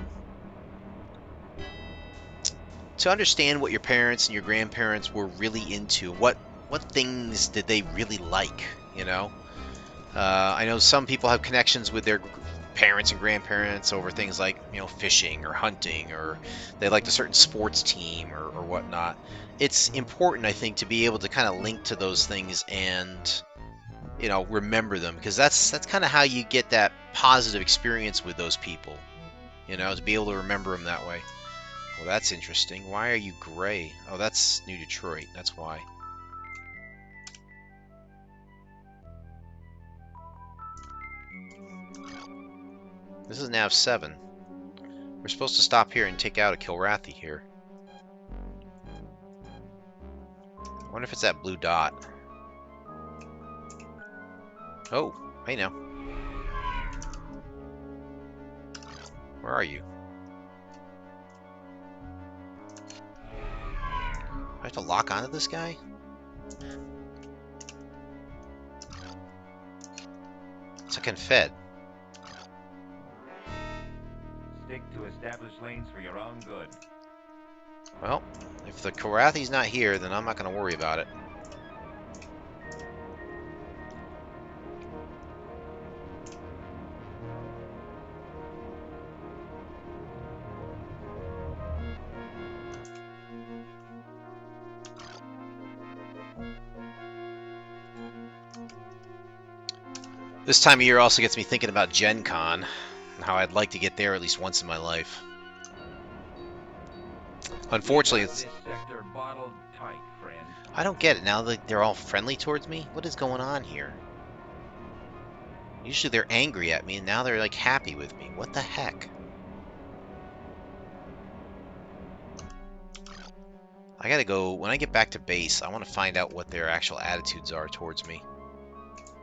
understand what your parents and your grandparents were really into. What things did they really like? I know some people have connections with their parents and grandparents over things like, fishing or hunting, or they liked a certain sports team or whatnot. It's important, I think, to be able to kind of link to those things and, remember them, because that's kind of how you get that positive experience with those people, to be able to remember them that way. Well, that's interesting. Why are you gray? Oh, that's New Detroit. That's why. This is Nav 7. We're supposed to stop here and take out a Kilrathi here. I wonder if it's that blue dot. Oh, hey now. Where are you? I have to lock onto this guy? It's a Confed. Stick to established lanes for your own good. Well, if the Kilrathi's not here, then I'm not going to worry about it. This time of year also gets me thinking about Gen Con, and how I'd like to get there at least once in my life. Unfortunately, it's... This sector bottled tight, friend. I don't get it. Now that they're all friendly towards me? What is going on here? Usually they're angry at me, and now they're, like, happy with me. What the heck? I gotta go... When I get back to base, I want to find out what their actual attitudes are towards me.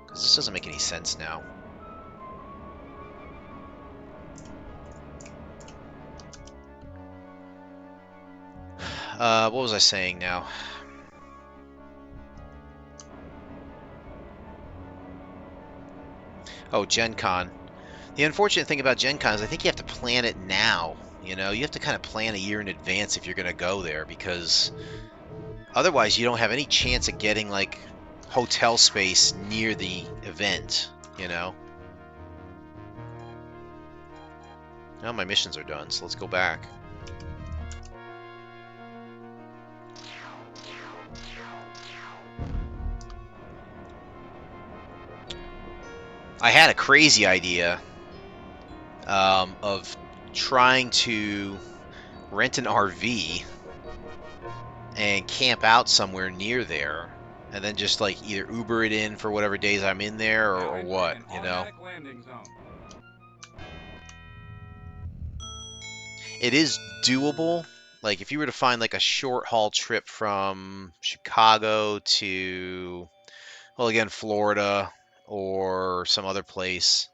Because this doesn't make any sense now. What was I saying now? Oh, Gen Con. The unfortunate thing about Gen Con is I think you have to plan it now. You have to kind of plan a year in advance if you're going to go there, because otherwise you don't have any chance of getting, like, hotel space near the event, Now my missions are done, so let's go back. I had a crazy idea of trying to rent an RV and camp out somewhere near there, and then just like either Uber it in for whatever days I'm in there, or what, Landing zone. It is doable. Like if you were to find like a short haul trip from Chicago to, well, again, Florida or some other place,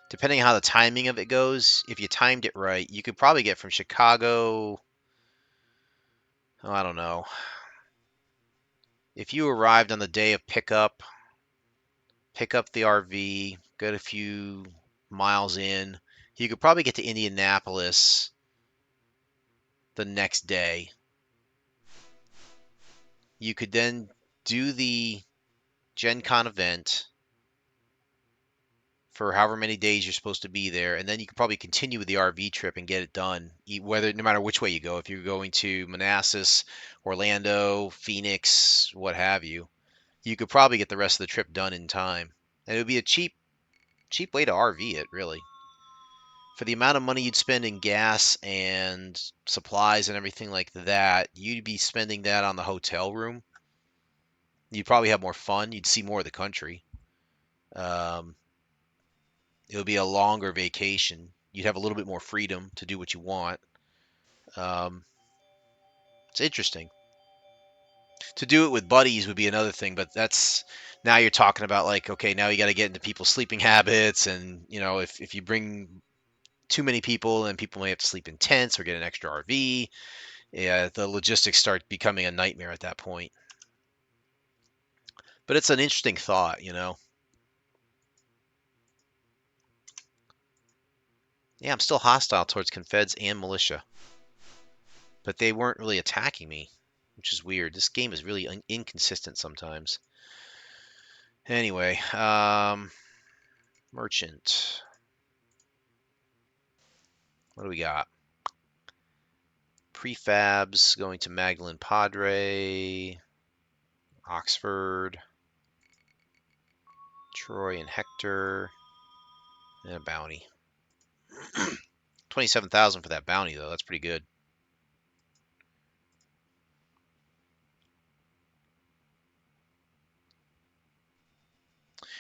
depending on how the timing of it goes, if you timed it right, you could probably get from Chicago, oh, I don't know. If you arrived on the day of pickup, pick up the RV, get a few miles in, you could probably get to Indianapolis the next day. You could then do the Gen Con event for however many days you're supposed to be there, and then you could probably continue with the RV trip and get it done, no matter which way you go. If you're going to Manassas, Orlando, Phoenix, what have you, you could probably get the rest of the trip done in time. And it would be a cheap way to RV it, really. For the amount of money you'd spend in gas and supplies and everything like that, you'd be spending that on the hotel room. You'd probably have more fun. You'd see more of the country. It would be a longer vacation. You'd have a little bit more freedom to do what you want. It's interesting. To do it with buddies would be another thing, but that's, now you're talking about like, okay, now you got to get into people's sleeping habits, and if you bring too many people, then people may have to sleep in tents or get an extra RV. Yeah, the logistics start becoming a nightmare at that point. But it's an interesting thought, Yeah, I'm still hostile towards Confeds and militia. But they weren't really attacking me, which is weird. This game is really inconsistent sometimes. Anyway, merchant. What do we got? Prefabs going to Magdalen Padre, Oxford, Troy and Hector, and a bounty. 27,000 for that bounty, though. That's pretty good.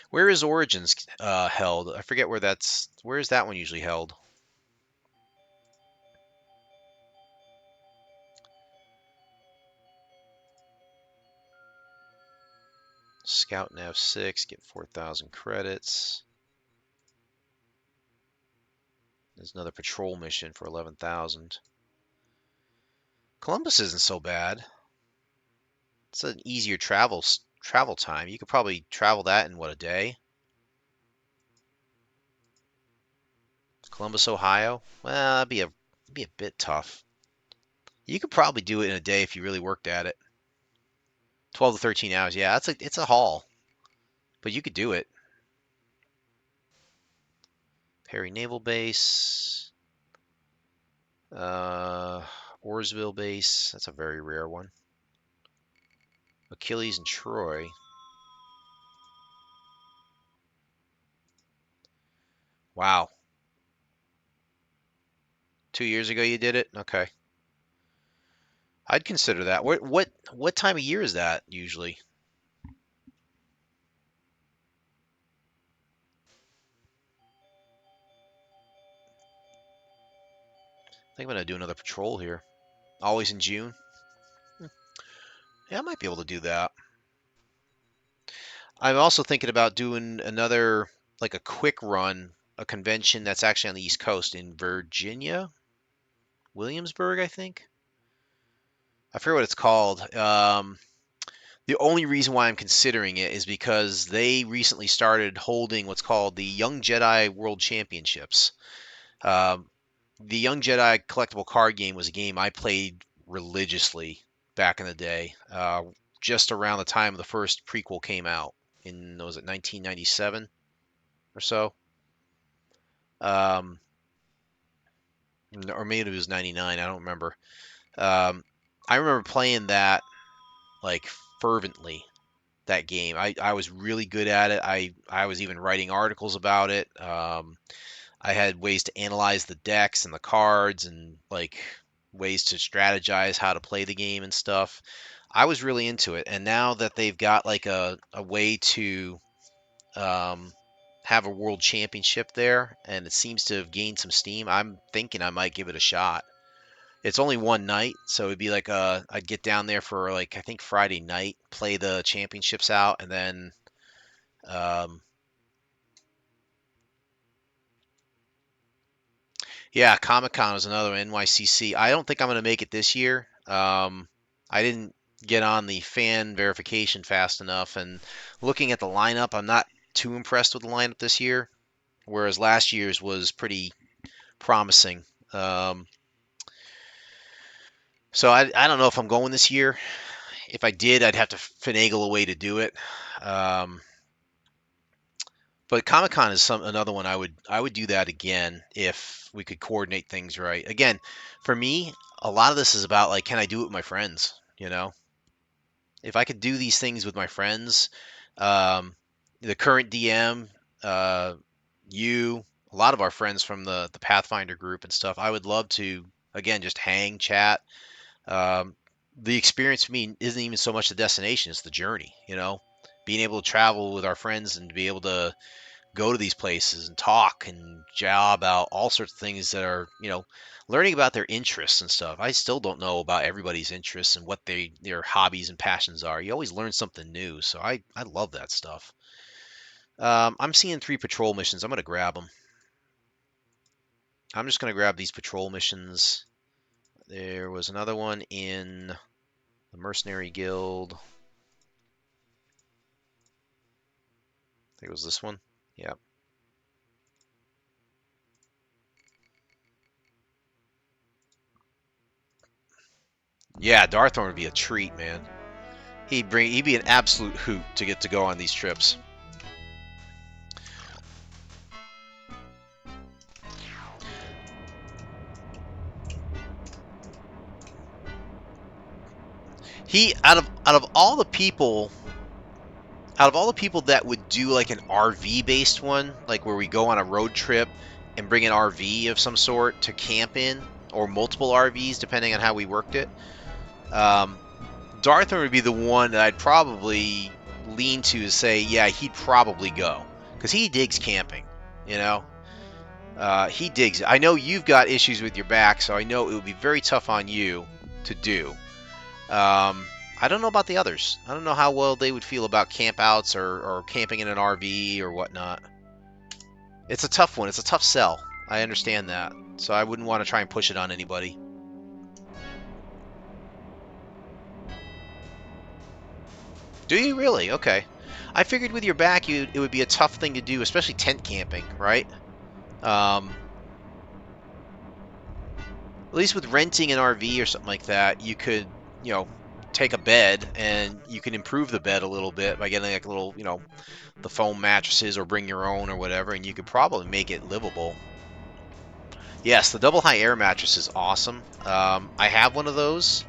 Where is Origins held? I forget where that's. Where is that one usually held? Scout Nav 6, get 4,000 credits. There's another patrol mission for 11,000. Columbus isn't so bad. It's an easier travel time. You could probably travel that in what, a day? Columbus, Ohio. Well, that'd be a bit tough. You could probably do it in a day if you really worked at it. 12 to 13 hours. Yeah, it's a haul, but you could do it. Perry Naval Base. Oarsville Base. That's a very rare one. Achilles and Troy. Wow. 2 years ago you did it? Okay. I'd consider that. What time of year is that usually? I think I'm gonna do another patrol here. Always in June. Yeah, I might be able to do that. I'm also thinking about doing another, like a quick run, a convention that's actually on the East Coast in Virginia, Williamsburg, I think. I forget what it's called. The only reason why I'm considering it is because they recently started holding what's called the Young Jedi World Championships. The Young Jedi collectible card game was a game I played religiously back in the day, just around the time the first prequel came out in, was it 1997 or so? Or maybe it was 99, I don't remember. I remember playing that like fervently, that game. I was really good at it. I was even writing articles about it. I had ways to analyze the decks and the cards and like ways to strategize how to play the game and stuff. I was really into it. And now that they've got like a way to have a world championship there and it seems to have gained some steam, I'm thinking I might give it a shot. It's only one night, so it'd be like I'd get down there for like I think Friday night, play the championships out, and then yeah, Comic Con is another one, NYCC. I don't think I'm gonna make it this year. I didn't get on the fan verification fast enough, and looking at the lineup, I'm not too impressed with the lineup this year, whereas last year's was pretty promising. So I don't know if I'm going this year. If I did, I'd have to finagle a way to do it. But Comic Con is another one I would do that again if we could coordinate things right. Again, for me, a lot of this is about like, can I do it with my friends? You know, if I could do these things with my friends, the current DM, you, a lot of our friends from the Pathfinder group and stuff, I would love to again just hang, chat. The experience for me isn't even so much the destination; it's the journey. You know, being able to travel with our friends and to be able to go to these places and talk and job about all sorts of things that are, you know, learning about their interests and stuff. I still don't know about everybody's interests and what their hobbies and passions are. You always learn something new, so I love that stuff. I'm seeing 3 patrol missions. I'm gonna grab them. I'm just gonna grab these patrol missions. There was another one in the Mercenary Guild. I think it was this one. Yeah. Yeah, Darthorn would be a treat, man. He'd be an absolute hoot to get to go on these trips. He out of all the people that would do like an RV based one, like where we go on a road trip and bring an RV of some sort to camp in, or multiple RVs depending on how we worked it. Darthur would be the one that I'd probably lean to say, yeah, he'd probably go, because he digs camping, you know. He digs it. I know you've got issues with your back, so I know it would be very tough on you to do. I don't know about the others. I don't know how well they would feel about campouts or camping in an RV or whatnot. It's a tough one. It's a tough sell. I understand that. So I wouldn't want to try and push it on anybody. Do you really? Okay. I figured with your back, it would be a tough thing to do, especially tent camping, right? At least with renting an RV or something like that, you could, you know, take a bed and you can improve the bed a little bit by getting like a little, you know, the foam mattresses or bring your own or whatever, and you could probably make it livable. Yes, the double high air mattress is awesome. I have one of those.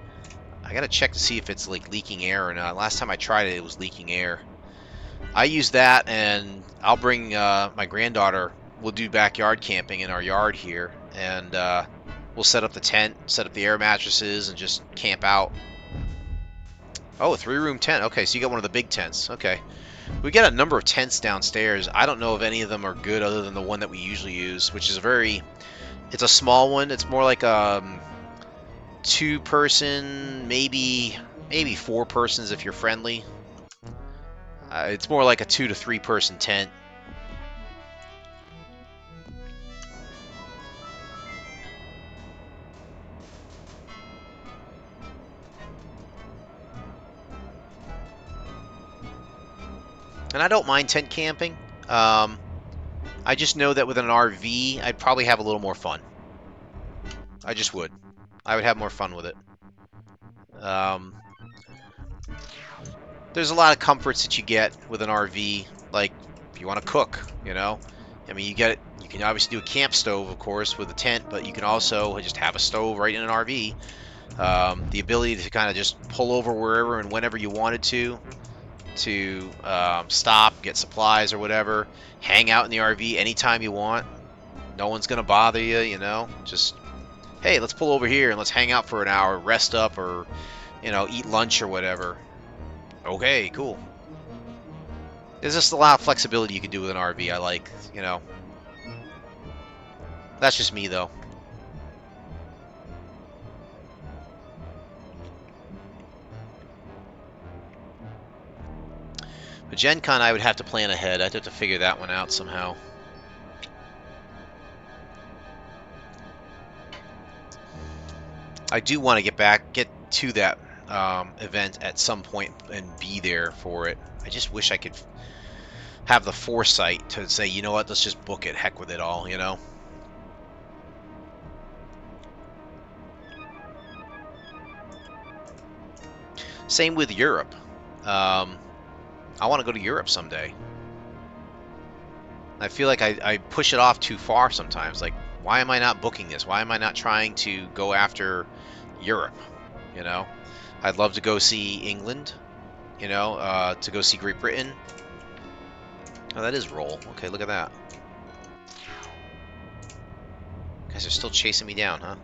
I gotta check to see if it's like leaking air or not. Last time I tried it, it was leaking air. I use that, and I'll bring my granddaughter. We'll do backyard camping in our yard here, and we'll set up the tent, set up the air mattresses, and just camp out. Oh, a 3-room tent. Okay, so you got one of the big tents. Okay. We got a number of tents downstairs. I don't know if any of them are good other than the one that we usually use, which is it's a small one. It's more like a 2-person, maybe 4 persons if you're friendly. It's more like a 2 to 3 person tent. And I don't mind tent camping. I just know that with an RV, I'd probably have a little more fun. I just would. I would have more fun with it. There's a lot of comforts that you get with an RV, like if you want to cook, you know. I mean, you can obviously do a camp stove, of course, with a tent, but you can also just have a stove right in an RV. The ability to kind of just pull over wherever and whenever you wanted to stop, get supplies or whatever, hang out in the RV anytime you want. No one's gonna bother you, you know. Just, hey, let's pull over here and let's hang out for an hour, rest up, or, you know, eat lunch or whatever. Okay, cool. There's just a lot of flexibility you can do with an RV. I like, you know. That's just me, though. But Gen Con, I would have to plan ahead. I'd have to figure that one out somehow. I do want to get to that event at some point and be there for it. I just wish I could have the foresight to say, you know what, let's just book it. Heck with it all, you know? Same with Europe. I want to go to Europe someday. I feel like I push it off too far sometimes. Like, why am I not booking this? Why am I not trying to go after Europe? You know? I'd love to go see England. You know, to go see Great Britain. Oh, that is roll. Okay, look at that. Guys are still chasing me down, huh?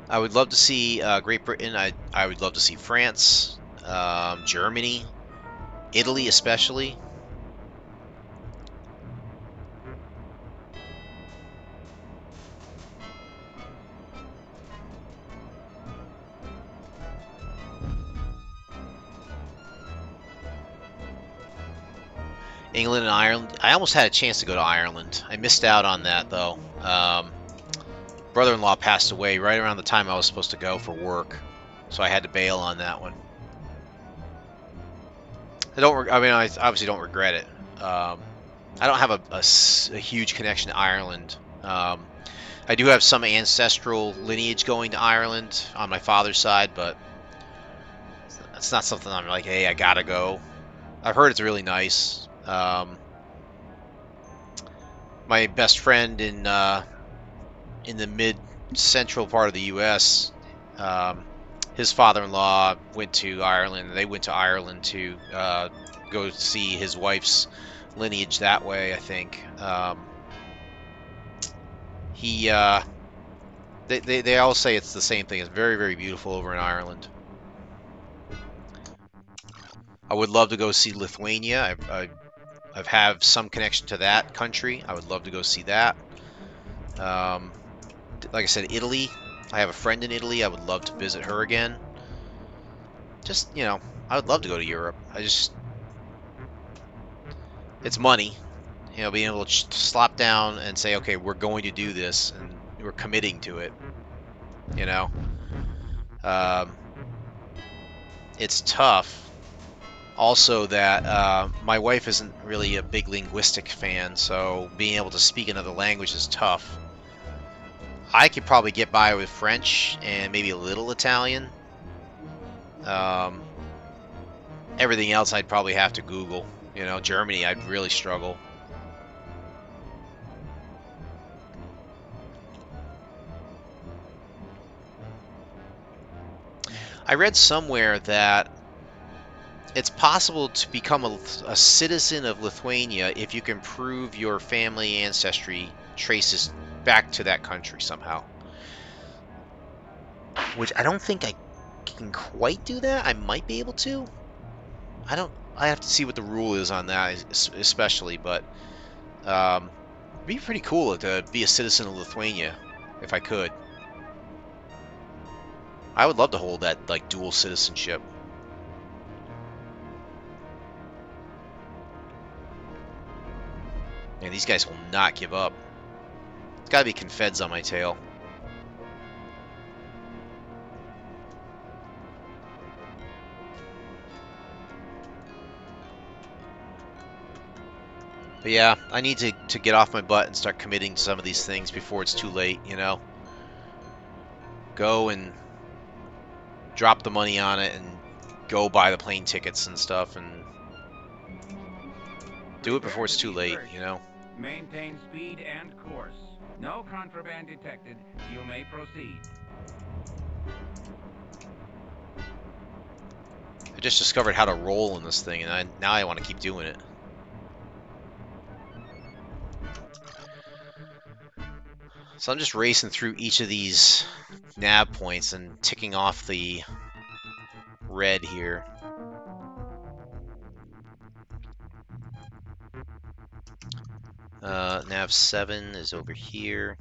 I would love to see Great Britain. I would love to see France, Germany, Italy especially. England and Ireland. I almost had a chance to go to Ireland. I missed out on that, though. Brother-in-law passed away right around the time I was supposed to go for work, so I had to bail on that one. I obviously don't regret it. I don't have a huge connection to Ireland. I do have some ancestral lineage going to Ireland on my father's side, but it's not something I'm like, hey, I gotta go. I've heard it's really nice. my best friend in the mid-central part of the U.S. His father-in-law went to Ireland. They went to Ireland to go see his wife's lineage that way, I think. They all say it's the same thing. It's very, very beautiful over in Ireland. I would love to go see Lithuania. I've have some connection to that country. I would love to go see that. Like I said, Italy. I have a friend in Italy. I would love to visit her again. Just, I would love to go to Europe. It's money. Being able to slop down and say, okay, we're going to do this, and we're committing to it. It's tough. Also, that my wife isn't really a big linguistic fan, so being able to speak another language is tough. I could probably get by with French and maybe a little Italian. Everything else I'd probably have to Google. Germany, I'd really struggle. I read somewhere that it's possible to become a citizen of Lithuania if you can prove your family ancestry traces back to that country somehow. Which I don't think I can quite do that. I might be able to. I have to see what the rule is on that, especially, but it'd be pretty cool to be a citizen of Lithuania if I could. I would love to hold that dual citizenship. Man, these guys will not give up. It's gotta be Confeds on my tail. But yeah, I need to get off my butt and start committing to some of these things before it's too late, Go and drop the money on it and go buy the plane tickets and stuff and do it before it's too late, Maintain speed and course. No contraband detected. You may proceed. I just discovered how to roll in this thing, and now I want to keep doing it. So I'm just racing through each of these nav points and ticking off the red here. Nav 7 is over here.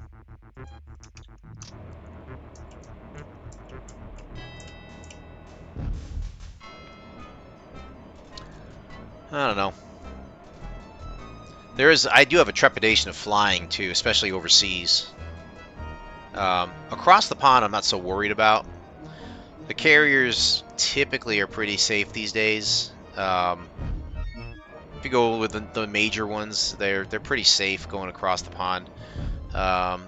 I don't know. I do have a trepidation of flying too, especially overseas. Across the pond, I'm not so worried about. The carriers typically are pretty safe these days. If you go with the major ones, they're pretty safe going across the pond.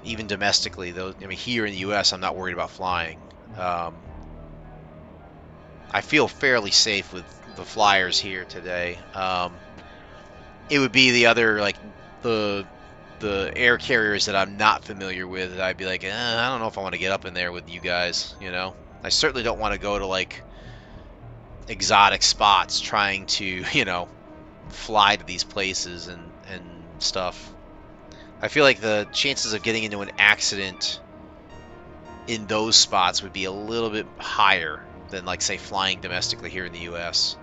Even domestically, though, here in the U.S., I'm not worried about flying. I feel fairly safe with the flyers here today. It would be the other, the air carriers that I'm not familiar with, that I'd be like, I don't know if I want to get up in there with you guys, I certainly don't want to go to, exotic spots trying to, fly to these places and stuff. I feel like the chances of getting into an accident in those spots would be a little bit higher than, say, flying domestically here in the U.S.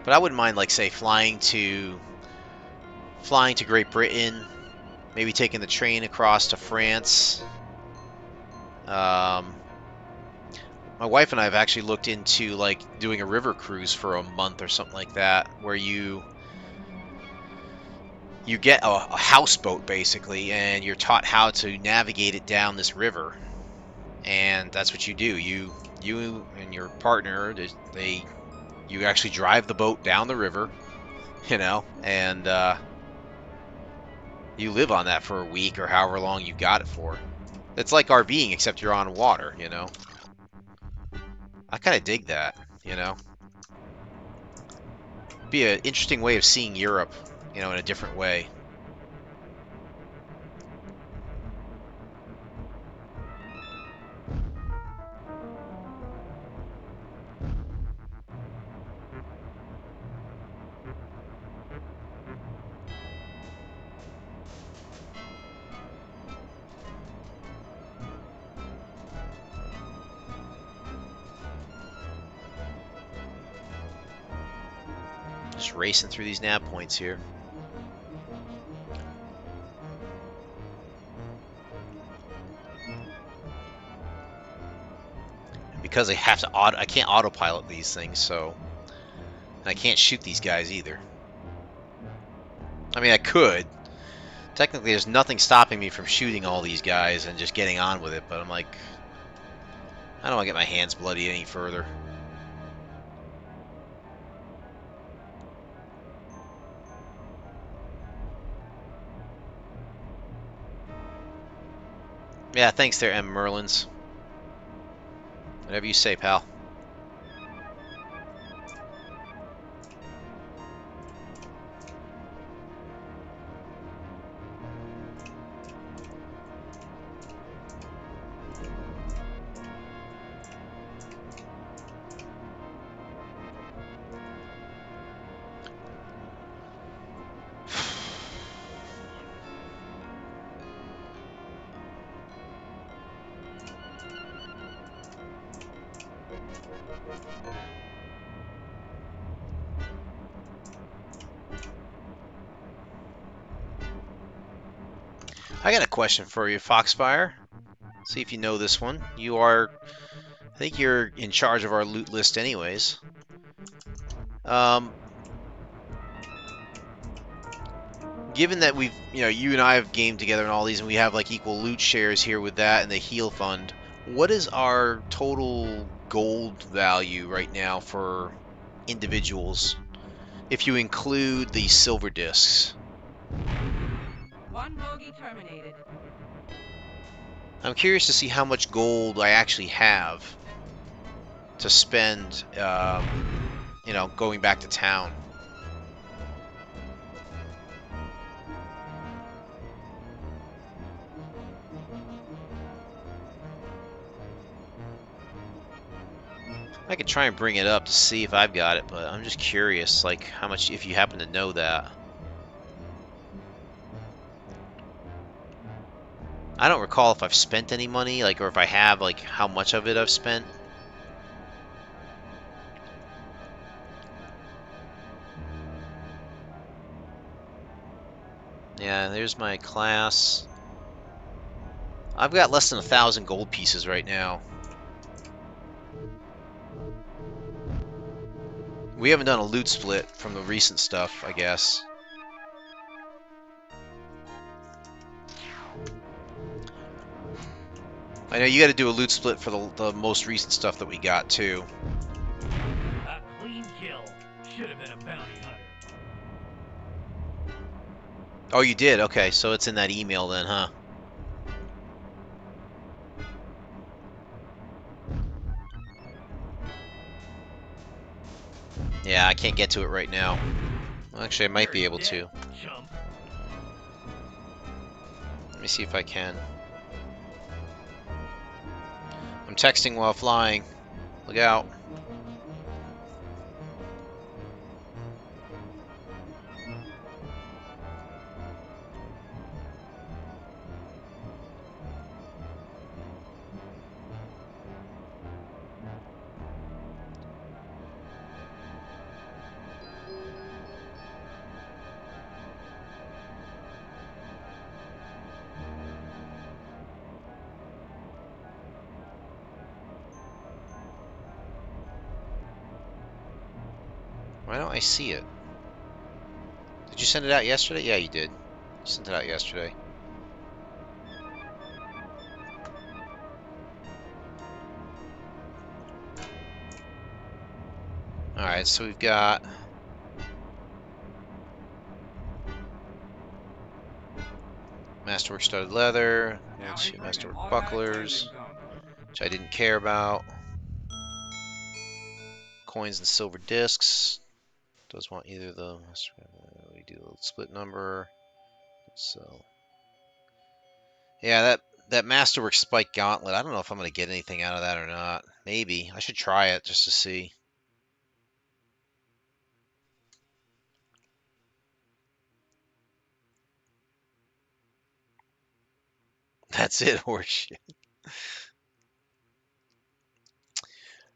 But I wouldn't mind, say, flying to Great Britain, maybe taking the train across to France. My wife and I have actually looked into doing a river cruise for a month or something like that, where you get a houseboat basically, and you're taught how to navigate it down this river, and that's what you do. You and your partner, you actually drive the boat down the river, and You live on that for a week or however long you got it for. It's like RVing, except you're on water, you know? I kind of dig that, you know? Be an interesting way of seeing Europe, you know, in a different way. Just racing through these nav points here. And because I have to I can't autopilot these things, so I can't shoot these guys either. I mean, I could. Technically, there's nothing stopping me from shooting all these guys and just getting on with it, but I'm like, I don't want to get my hands bloody any further. Yeah, thanks there, M. Merlins. Whatever you say, pal. I got a question for you, Foxfire. See if you know this one. You are, I think you're in charge of our loot list anyways. Given that we've, you know, you and I have gamed together and all these, and we have like equal loot shares here with that and the heal fund, what is our total gold value right now for individuals, if you include the silver discs? One bogey terminated. I'm curious to see how much gold I actually have to spend, you know, going back to town. I could try and bring it up to see if I've got it, but I'm just curious, like, how much, if you happen to know that. I don't recall if I've spent any money, like, or if I have, like, how much of it I've spent. Yeah, there's my class. I've got less than 1,000 gold pieces right now. We haven't done a loot split from the recent stuff, I guess. I know you got to do a loot split for the most recent stuff that we got, too. A clean kill. Should have been a bounty hunter. Oh, you did? Okay, so it's in that email then, huh? Yeah, I can't get to it right now. Well, actually, I might be able to. Chump. Let me see if I can. I'm texting while flying. Look out. Why don't I see it? Did you send it out yesterday? Yeah, you did. You sent it out yesterday. Alright, so we've got Masterwork studded leather. Yeah, 2 Masterwork bucklers, which I didn't care about. Coins and silver discs. Does want either the. We do the split number. So. Yeah, that Masterwork Spike Gauntlet. I don't know if I'm gonna get anything out of that or not. Maybe I should try it just to see. That's it, horseshit.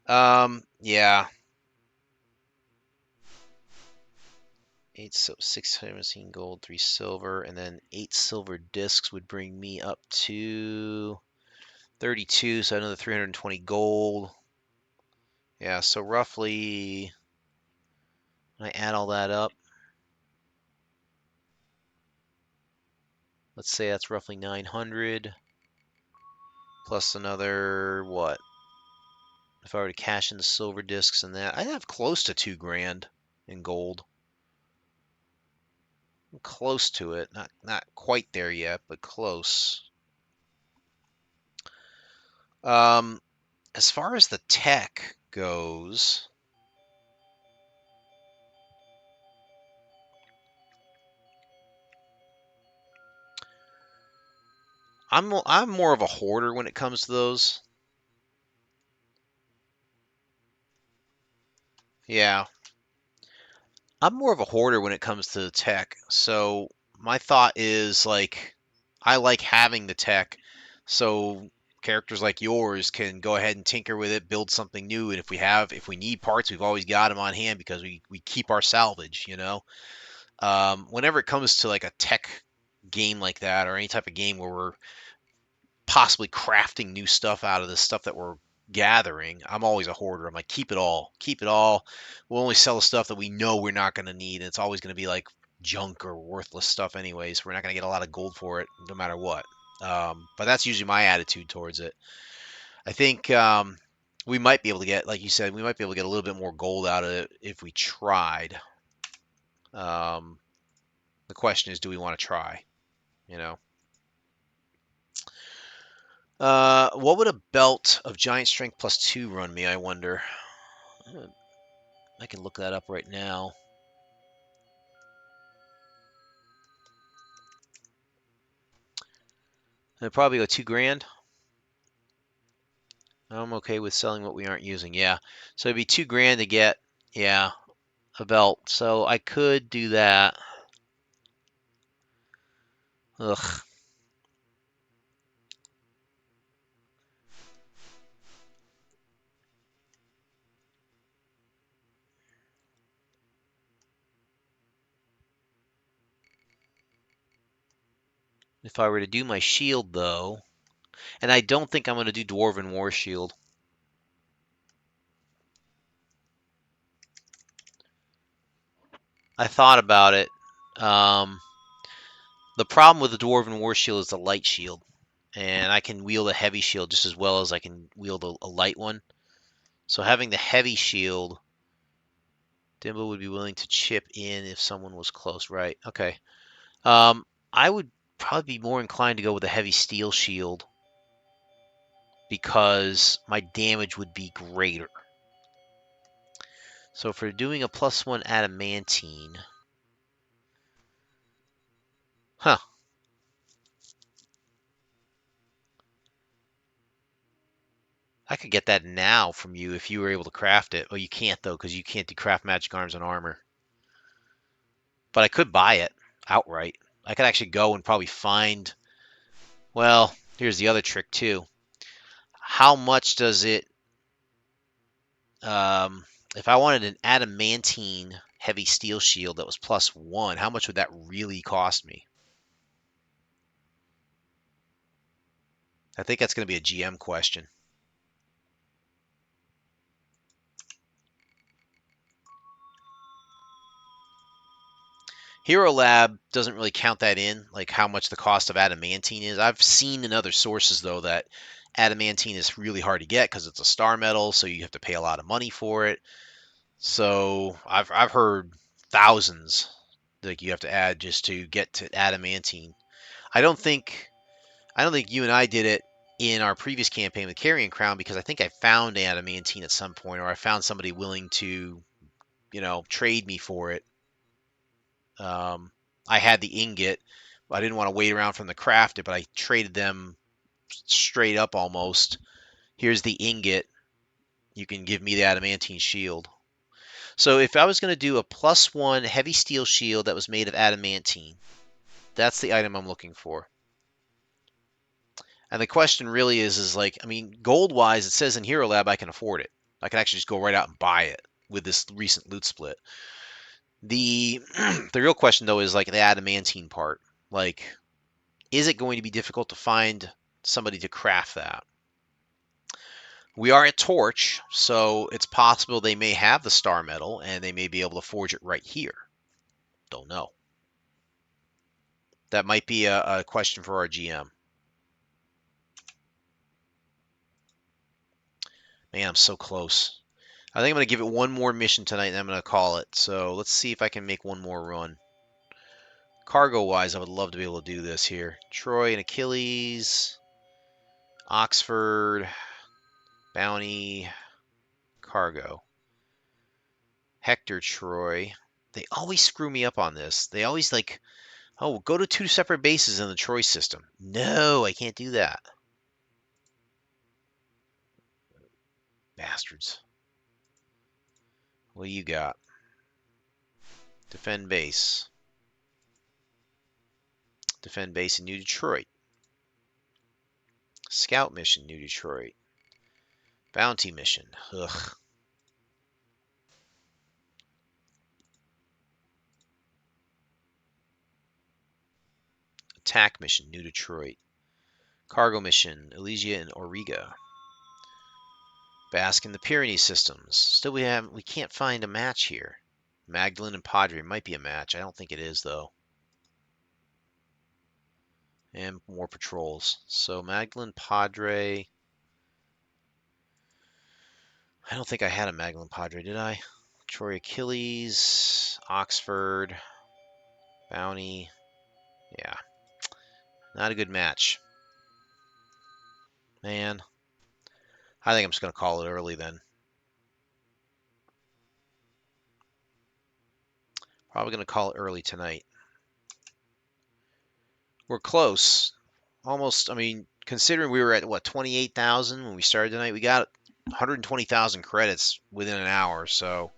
Yeah. 617 gold, 3 silver, and then 8 silver discs would bring me up to 32, so another 320 gold. Yeah, so roughly, when I add all that up, let's say that's roughly 900, plus another, what? If I were to cash in the silver discs and that, I'd have close to 2 grand in gold. I'm close to it, not quite there yet, but close. As far as the tech goes, I'm more of a hoarder when it comes to those. Yeah. I'm more of a hoarder when it comes to the tech. So my thought is like I like having the tech so characters like yours can go ahead and tinker with it, build something new, and if we need parts, we've always got them on hand because we keep our salvage, you know. Whenever it comes to like a tech game like that or any type of game where we're possibly crafting new stuff out of the stuff that we're gathering, I'm always a hoarder. I'm like, keep it all. Keep it all. We'll only sell the stuff that we know we're not going to need. And it's always going to be like junk or worthless stuff anyways. We're not going to get a lot of gold for it no matter what. But that's usually my attitude towards it. I think we might be able to get, like you said, we might be able to get a little bit more gold out of it if we tried. The question is, do we want to try? You know? What would a belt of giant strength plus 2 run me, I wonder? I can look that up right now. It'd probably go 2 grand. I'm okay with selling what we aren't using. Yeah. So it'd be 2 grand to get, yeah, a belt. So I could do that. Ugh. If I were to do my shield, though, and I don't think I'm going to do Dwarven War Shield. I thought about it. The problem with the Dwarven War Shield is the light shield. And I can wield a heavy shield just as well as I can wield a light one. So having the heavy shield, Dimble would be willing to chip in if someone was close. Right, okay. I would probably be more inclined to go with a heavy steel shield because my damage would be greater. So if we're doing a +1 adamantine, huh? I could get that now from you if you were able to craft it. Oh, you can't though, because you can't decraft magic arms and armor. But I could buy it outright. I could actually go and probably find. Well, here's the other trick too. How much does it? If I wanted an adamantine heavy steel shield that was +1, how much would that really cost me? I think that's going to be a GM question. Hero Lab doesn't really count that in, like how much the cost of adamantine is. I've seen in other sources, though, that adamantine is really hard to get because it's a star metal, so you have to pay a lot of money for it. So I've heard thousands like you have to add just to get to adamantine. I don't think you and I did it in our previous campaign with Carrion Crown because I think I found adamantine at some point, or I found somebody willing to, trade me for it. I had the ingot. I didn't want to wait around for them to craft it, but I traded them straight up almost. Here's the ingot. You can give me the adamantine shield. So if I was going to do a +1 heavy steel shield that was made of adamantine, that's the item I'm looking for. And the question really is like, I mean, gold-wise, it says in Hero Lab I can afford it. I can actually just go right out and buy it with this recent loot split. The the real question though is like the adamantine part. Like, is it going to be difficult to find somebody to craft that? We are at Torch, so it's possible they may have the star metal and they may be able to forge it right here. Don't know. That might be a question for our GM. Man, I'm so close. I think I'm going to give it one more mission tonight and I'm going to call it. So let's see if I can make one more run. Cargo-wise, I would love to be able to do this here. Troy and Achilles, Oxford, Bounty, Cargo. Hector, Troy. They always screw me up on this. They always like, oh, go to 2 separate bases in the Troy system. No, I can't do that. Bastards. What do you got? Defend base. Defend base in New Detroit. Scout mission, New Detroit. Bounty mission. Ugh. Attack mission, New Detroit. Cargo mission, Elysia and Auriga. Bask in the Pyrenees systems. Still, we can't find a match here. Magdalene and Padre might be a match. I don't think it is though. And more patrols. So Magdalene, Padre. I don't think I had a Magdalene Padre, did I? Troy Achilles, Oxford, Bounty. Yeah. Not a good match. Man. I think I'm just going to call it early then. Probably going to call it early tonight. We're close. Almost, I mean, considering we were at, what, 28,000 when we started tonight, we got 120,000 credits within an hour, so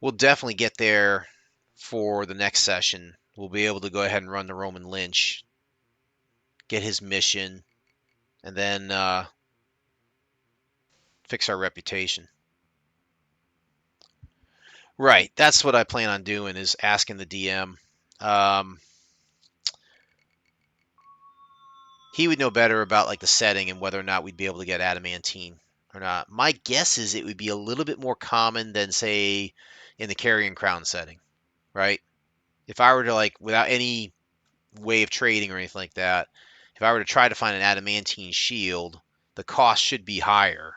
we'll definitely get there for the next session. We'll be able to go ahead and run the Roman Lynch, get his mission, and then fix our reputation. Right, that's what I plan on doing, is asking the DM. He would know better about like the setting and whether or not we'd be able to get adamantine or not. My guess is it would be a little bit more common than, say, in the Carrion Crown setting, right? If I were to, like, without any way of trading or anything like that, if I were to try to find an adamantine shield, the cost should be higher,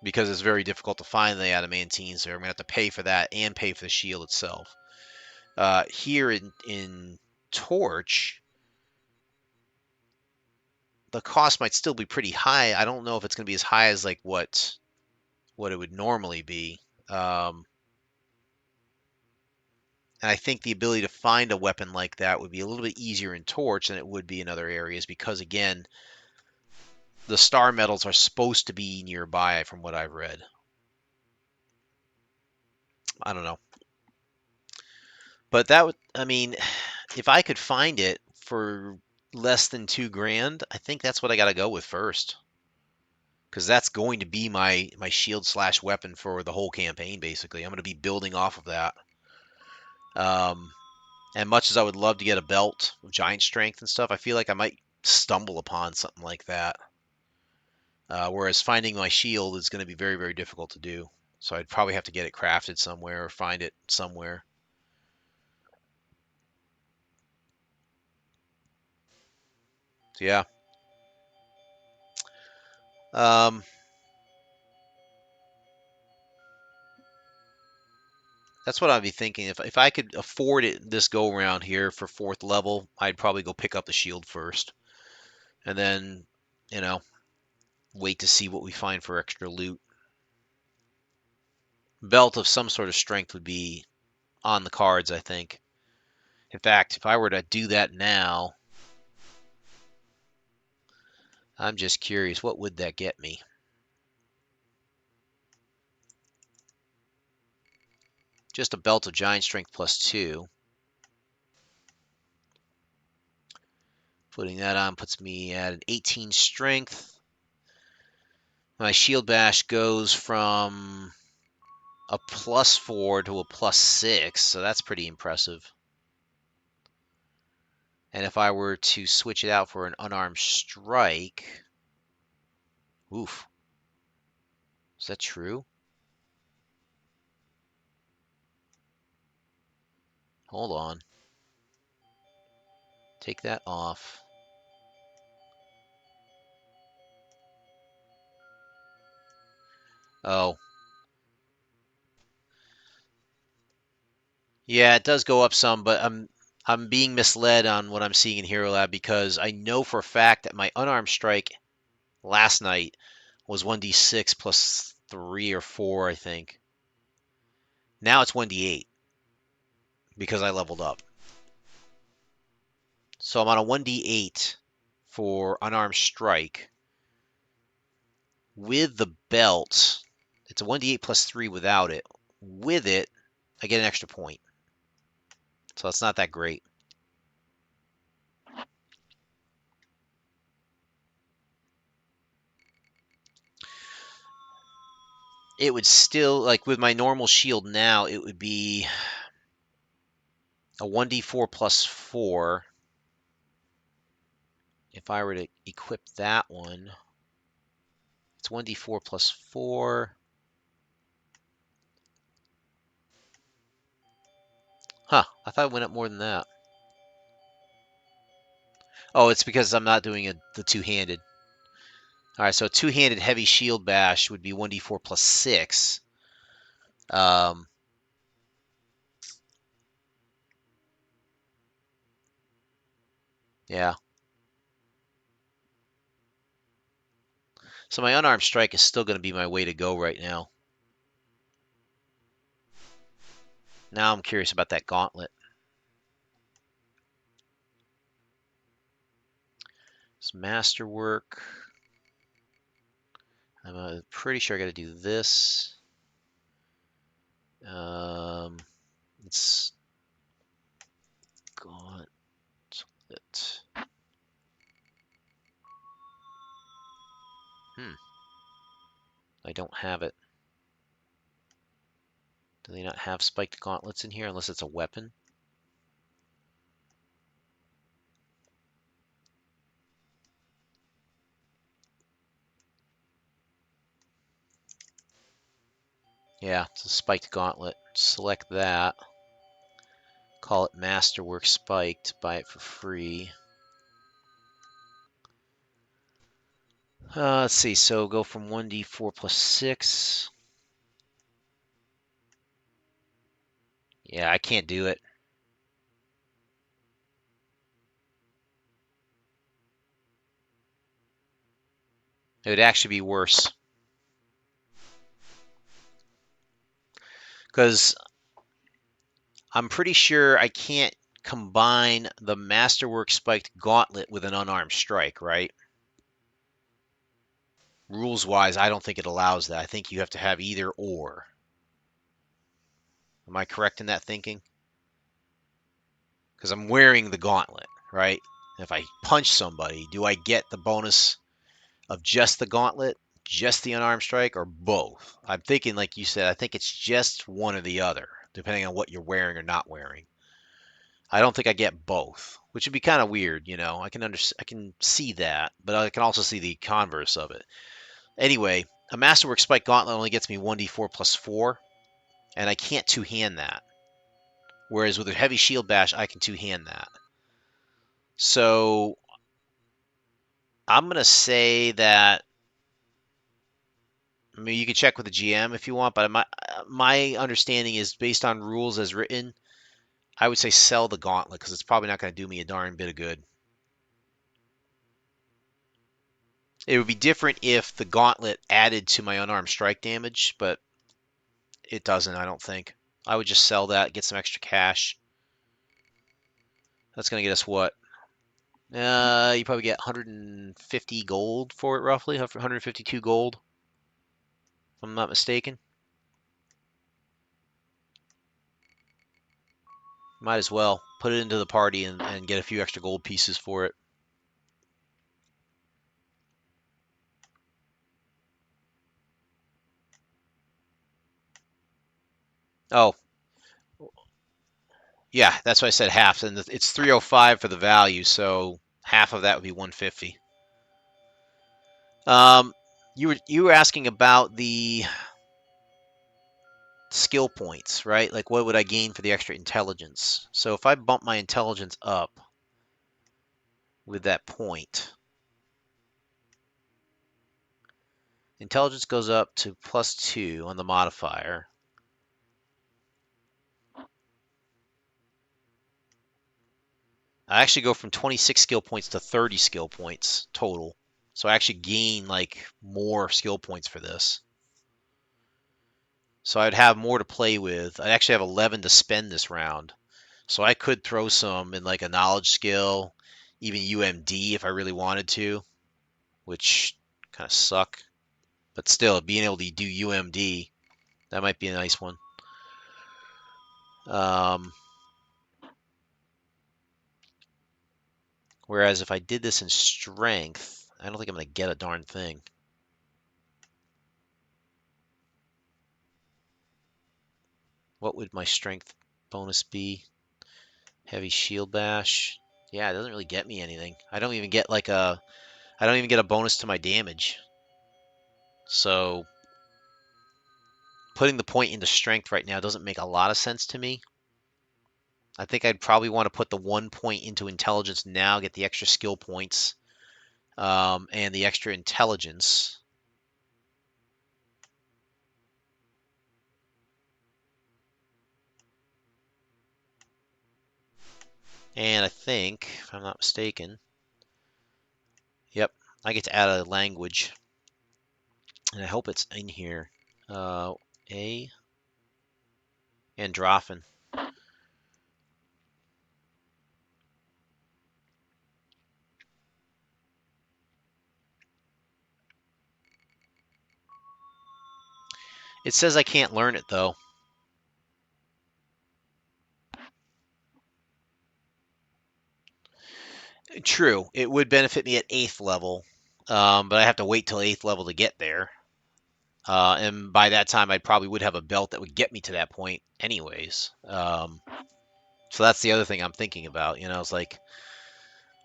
because it's very difficult to find the adamantine, so I'm going to have to pay for that and pay for the shield itself. Here in Torch, the cost might still be pretty high. I don't know if it's going to be as high as like what it would normally be. And I think the ability to find a weapon like that would be a little bit easier in Torch than it would be in other areas because, again, the star metals are supposed to be nearby from what I've read. I don't know. But that would, I mean, if I could find it for less than $2,000, I think that's what I got to go with first. Because that's going to be my shield / weapon for the whole campaign, basically. I'm going to be building off of that. And much as I would love to get a belt of giant strength and stuff, I feel like I might stumble upon something like that. Whereas finding my shield is going to be very, very difficult to do. So I'd probably have to get it crafted somewhere or find it somewhere. So yeah. That's what I'd be thinking. If I could afford it this go around here for 4th level, I'd probably go pick up the shield first. And then, you know, wait to see what we find for extra loot. Belt of some sort of strength would be on the cards, I think. In fact, if I were to do that now, I'm just curious, what would that get me? Just a belt of giant strength +2. Putting that on puts me at an 18 strength. My shield bash goes from a +4 to a +6, so that's pretty impressive. And if I were to switch it out for an unarmed strike, oof, is that true? Hold on. Take that off. Oh. Yeah, it does go up some, but I'm being misled on what I'm seeing in Hero Lab because I know for a fact that my unarmed strike last night was 1d6 +3 or 4, I think. Now it's 1d8 because I leveled up. So I'm on a 1d8 for unarmed strike. With the belt, it's a 1d8 +3 without it. With it, I get an extra point. So it's not that great. It would still, like with my normal shield now, it would be a 1d4 +4. If I were to equip that one, it's 1d4 +4. Huh, I thought it went up more than that. Oh, it's because I'm not doing the two-handed. All right, so a two-handed heavy shield bash would be 1d4 +6. Yeah. So my unarmed strike is still going to be my way to go right now. Now I'm curious about that gauntlet. It's masterwork. I'm pretty sure I got to do this. It's gauntlet. I don't have it. Do they not have spiked gauntlets in here unless it's a weapon? Yeah, it's a spiked gauntlet. Select that. Call it Masterwork Spiked. Buy it for free. Let's see. So go from 1d4 +6. Yeah, I can't do it. It would actually be worse. Because I'm pretty sure I can't combine the Masterwork Spiked Gauntlet with an unarmed strike, right? Rules-wise, I don't think it allows that. I think you have to have either or. Am I correct in that thinking? Because I'm wearing the gauntlet, right? And if I punch somebody, do I get the bonus of just the gauntlet, just the unarmed strike, or both? I'm thinking, like you said, I think it's just one or the other, depending on what you're wearing or not wearing. I don't think I get both, which would be kind of weird, you know. I can see that, but I can also see the converse of it. Anyway, a Masterwork Spike Gauntlet only gets me 1d4 +4, and I can't two-hand that. Whereas with a Heavy Shield Bash, I can two-hand that. So I'm going to say that I mean, you can check with the GM if you want, but my understanding is based on rules as written, I would say sell the gauntlet because it's probably not going to do me a darn bit of good. It would be different if the gauntlet added to my unarmed strike damage, but it doesn't, I don't think. I would just sell that, get some extra cash. That's going to get us what? You probably get 150 gold for it, roughly. 152 gold, if I'm not mistaken. Might as well put it into the party and get a few extra gold pieces for it. Oh, yeah, that's why I said half. And it's 305 for the value, so half of that would be 150. You were asking about the skill points, right? Like what would I gain for the extra intelligence? So if I bump my intelligence up with that point, intelligence goes up to +2 on the modifier. I actually go from 26 skill points to 30 skill points total. So I actually gain like more skill points for this. So I'd have more to play with. I actually have 11 to spend this round. So I could throw some in like a knowledge skill, even UMD if I really wanted to, which kind of suck. But still, being able to do UMD, that might be a nice one. Whereas if I did this in strength, I don't think I'm going to get a darn thing. What would my strength bonus be? Heavy shield bash. Yeah, it doesn't really get me anything. I don't even get like a bonus to my damage. So putting the point into strength right now doesn't make a lot of sense to me. I think I'd probably want to put the 1 point into intelligence now, get the extra skill points, and the extra intelligence. And I think, if I'm not mistaken, yep, I get to add a language. And I hope it's in here. A. Androphin. It says I can't learn it, though. True. It would benefit me at 8th level, but I have to wait till 8th level to get there. And by that time, I probably would have a belt that would get me to that point anyways. So that's the other thing I'm thinking about. It's like,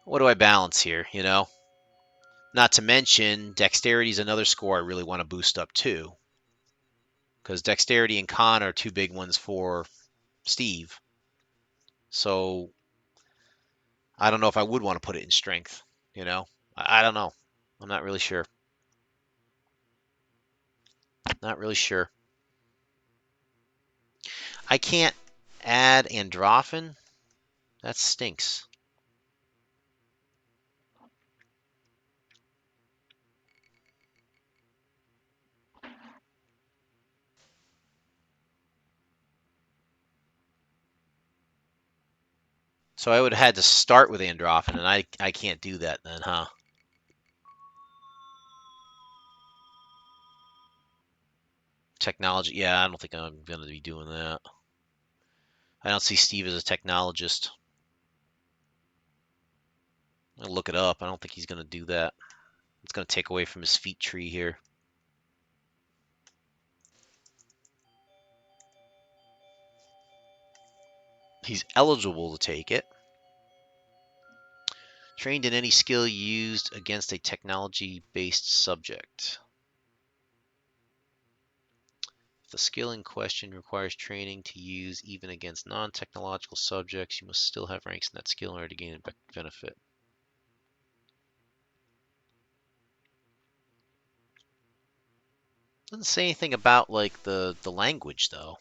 what do I balance here, Not to mention, dexterity is another score I really want to boost up too. Because dexterity and con are two big ones for Steve. So I don't know if I would want to put it in strength, I don't know. I'm not really sure. Not really sure. I can't add Androphin. That stinks. So I would have had to start with Androphin, and I can't do that then, huh? Technology. Yeah, I don't think I'm going to be doing that. I don't see Steve as a technologist. I'll look it up. I don't think he's going to do that. It's going to take away from his feat tree here. He's eligible to take it. Trained in any skill used against a technology-based subject. If the skill in question requires training to use even against non-technological subjects, you must still have ranks in that skill in order to gain a benefit. Doesn't say anything about like the language though.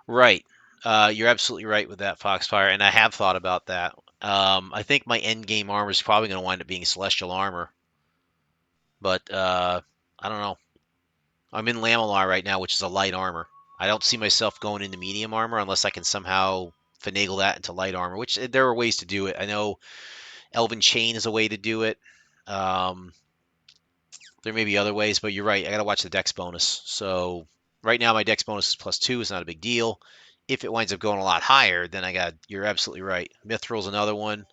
Right. You're absolutely right with that, Foxfire, and I have thought about that. I think my end game armor is probably going to wind up being Celestial Armor, but I don't know. I'm in Lamellar right now, which is a light armor. I don't see myself going into medium armor unless I can somehow finagle that into light armor, which there are ways to do it. I know Elven Chain is a way to do it. Um, there may be other ways, but you're right. I got to watch the dex bonus. So right now my dex bonus is +2. It's not a big deal. If it winds up going a lot higher, then you're absolutely right. Mithril's another one.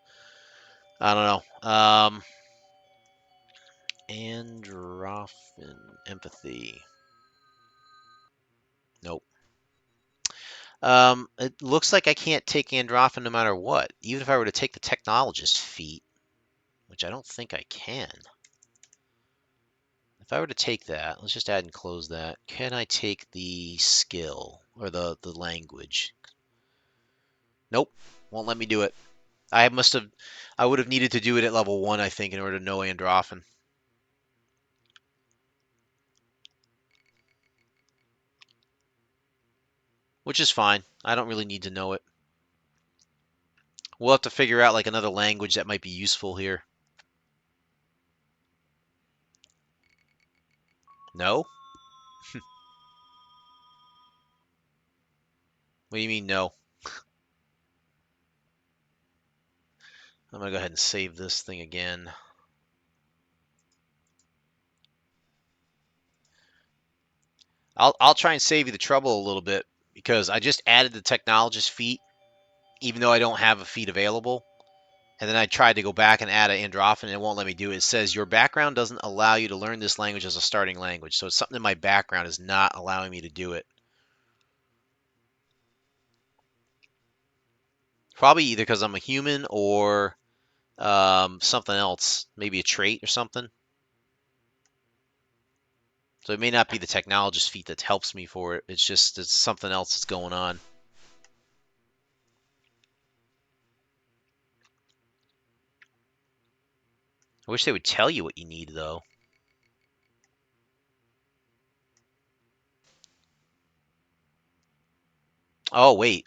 I don't know. Androffen Empathy. Nope. It looks like I can't take Androffen no matter what. Even if I were to take the Technologist feat, which I don't think I can. If I were to take that, let's just add and close that. Can I take the skill or the language? Nope, won't let me do it. I would have needed to do it at level 1, I think, in order to know Androffen. Which is fine. I don't really need to know it. We'll have to figure out like another language that might be useful here. No? What do you mean no? I'm gonna go ahead and save this thing again. I'll try and save you the trouble a little bit because I just added the Technologist feat, even though I don't have a feat available. And then I tried to go back and add an Androffen, and it won't let me do it. It says your background doesn't allow you to learn this language as a starting language. So it's something in my background is not allowing me to do it. Probably either because I'm a human or something else, maybe a trait or something. So it may not be the Technologist feat that helps me for it. It's something else that's going on. I wish they would tell you what you need, though. Oh, wait.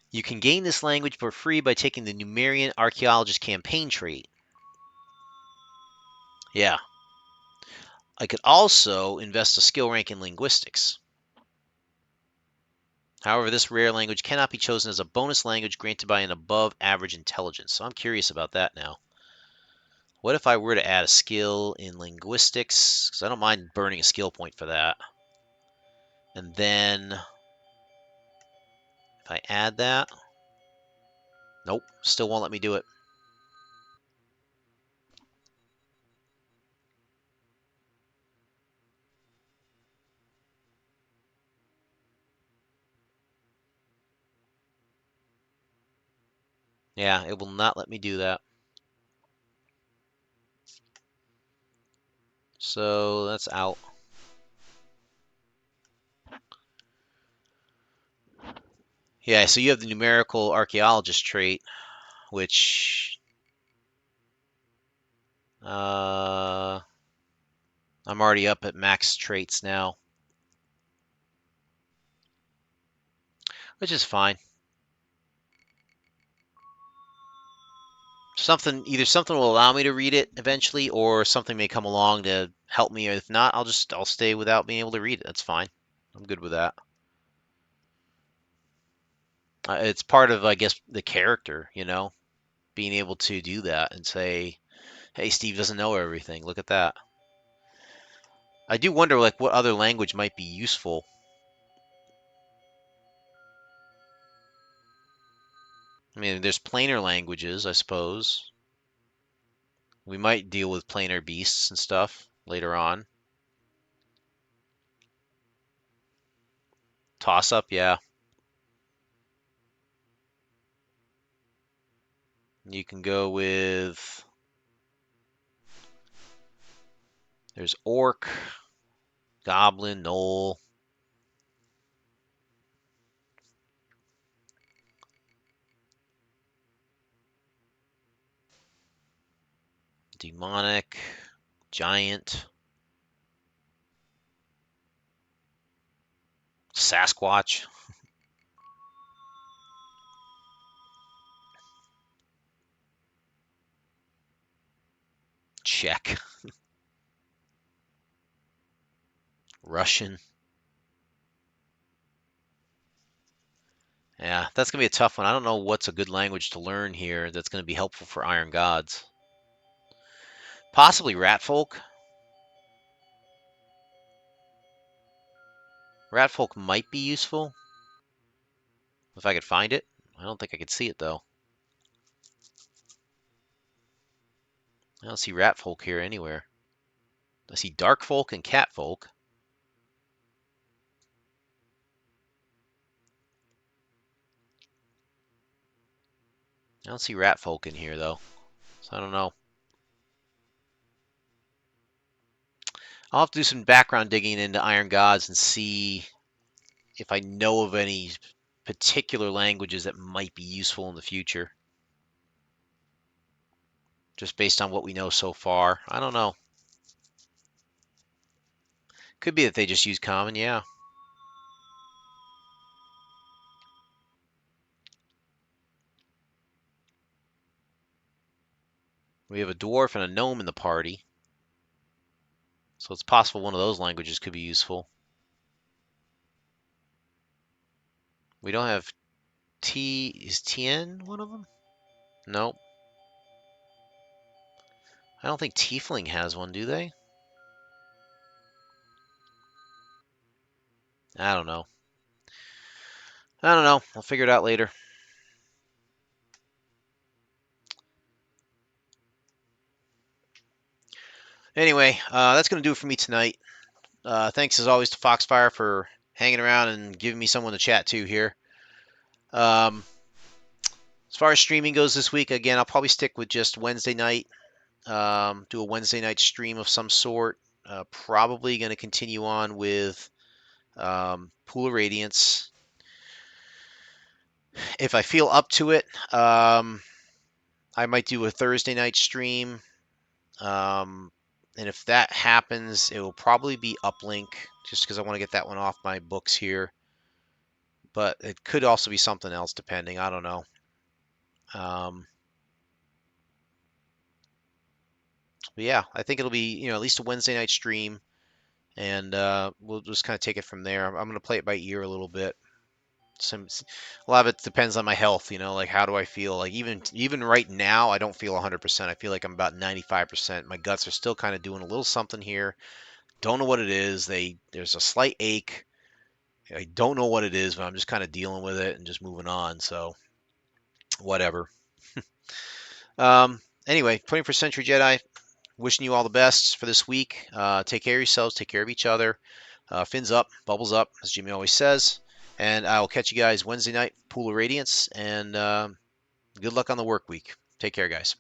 You can gain this language for free by taking the Numerian Archaeologist campaign trait. Yeah. I could also invest a skill rank in linguistics. However, this rare language cannot be chosen as a bonus language granted by an above average intelligence. So I'm curious about that now. What if I were to add a skill in linguistics? Because I don't mind burning a skill point for that. And then if I add that, nope, still won't let me do it. Yeah, it will not let me do that. So that's out. Yeah, so you have the numerical archaeologist trait, which I'm already up at max traits now, which is fine. Either something will allow me to read it eventually, or something may come along to help me. Or if not, I'll stay without being able to read it. That's fine. I'm good with that. It's part of, I guess, the character, being able to do that and say, "Hey, Steve doesn't know everything. Look at that." I do wonder, like, what other language might be useful. I mean, there's planar languages, I suppose. We might deal with planar beasts and stuff later on. Toss up, yeah. You can go with... There's Orc, Goblin, Gnoll. Demonic. Giant. Sasquatch. Check. Russian. Yeah, that's going to be a tough one. I don't know what's a good language to learn here that's going to be helpful for Iron Gods. Possibly Ratfolk. Ratfolk might be useful if I could find it. I don't think I could see it, though. I don't see Ratfolk here anywhere. I see Darkfolk and Catfolk. I don't see Ratfolk in here, though. So I don't know. I'll have to do some background digging into Iron Gods and see if I know of any particular languages that might be useful in the future. Just based on what we know so far. I don't know. Could be that they just use common, yeah. We have a dwarf and a gnome in the party. So it's possible one of those languages could be useful. We don't have T. Is TN one of them? Nope. I don't think Tiefling has one, do they? I don't know. I'll figure it out later. Anyway, that's going to do it for me tonight. Thanks as always to Foxfire for hanging around and giving me someone to chat to here. As far as streaming goes this week, again, I'll probably stick with just Wednesday night. Do a Wednesday night stream of some sort. Probably going to continue on with Pool of Radiance. If I feel up to it, I might do a Thursday night stream. And if that happens, it will probably be Uplink, just because I want to get that one off my books here. But it could also be something else, depending. I don't know. But yeah, I think it'll be at least a Wednesday night stream, and we'll just kind of take it from there. I'm going to play it by ear a little bit. A lot of it depends on my health, like how do I feel? Like even right now, I don't feel 100%. I feel like I'm about 95%. My guts are still kind of doing a little something here. Don't know what it is. There's a slight ache. I don't know what it is, but I'm just kind of dealing with it and just moving on. So whatever. Anyway, 21st Century Jedi, wishing you all the best for this week. Take care of yourselves. Take care of each other. Fins up, bubbles up, as Jimmy always says. And I will catch you guys Wednesday night, Pool of Radiance. And good luck on the work week. Take care, guys.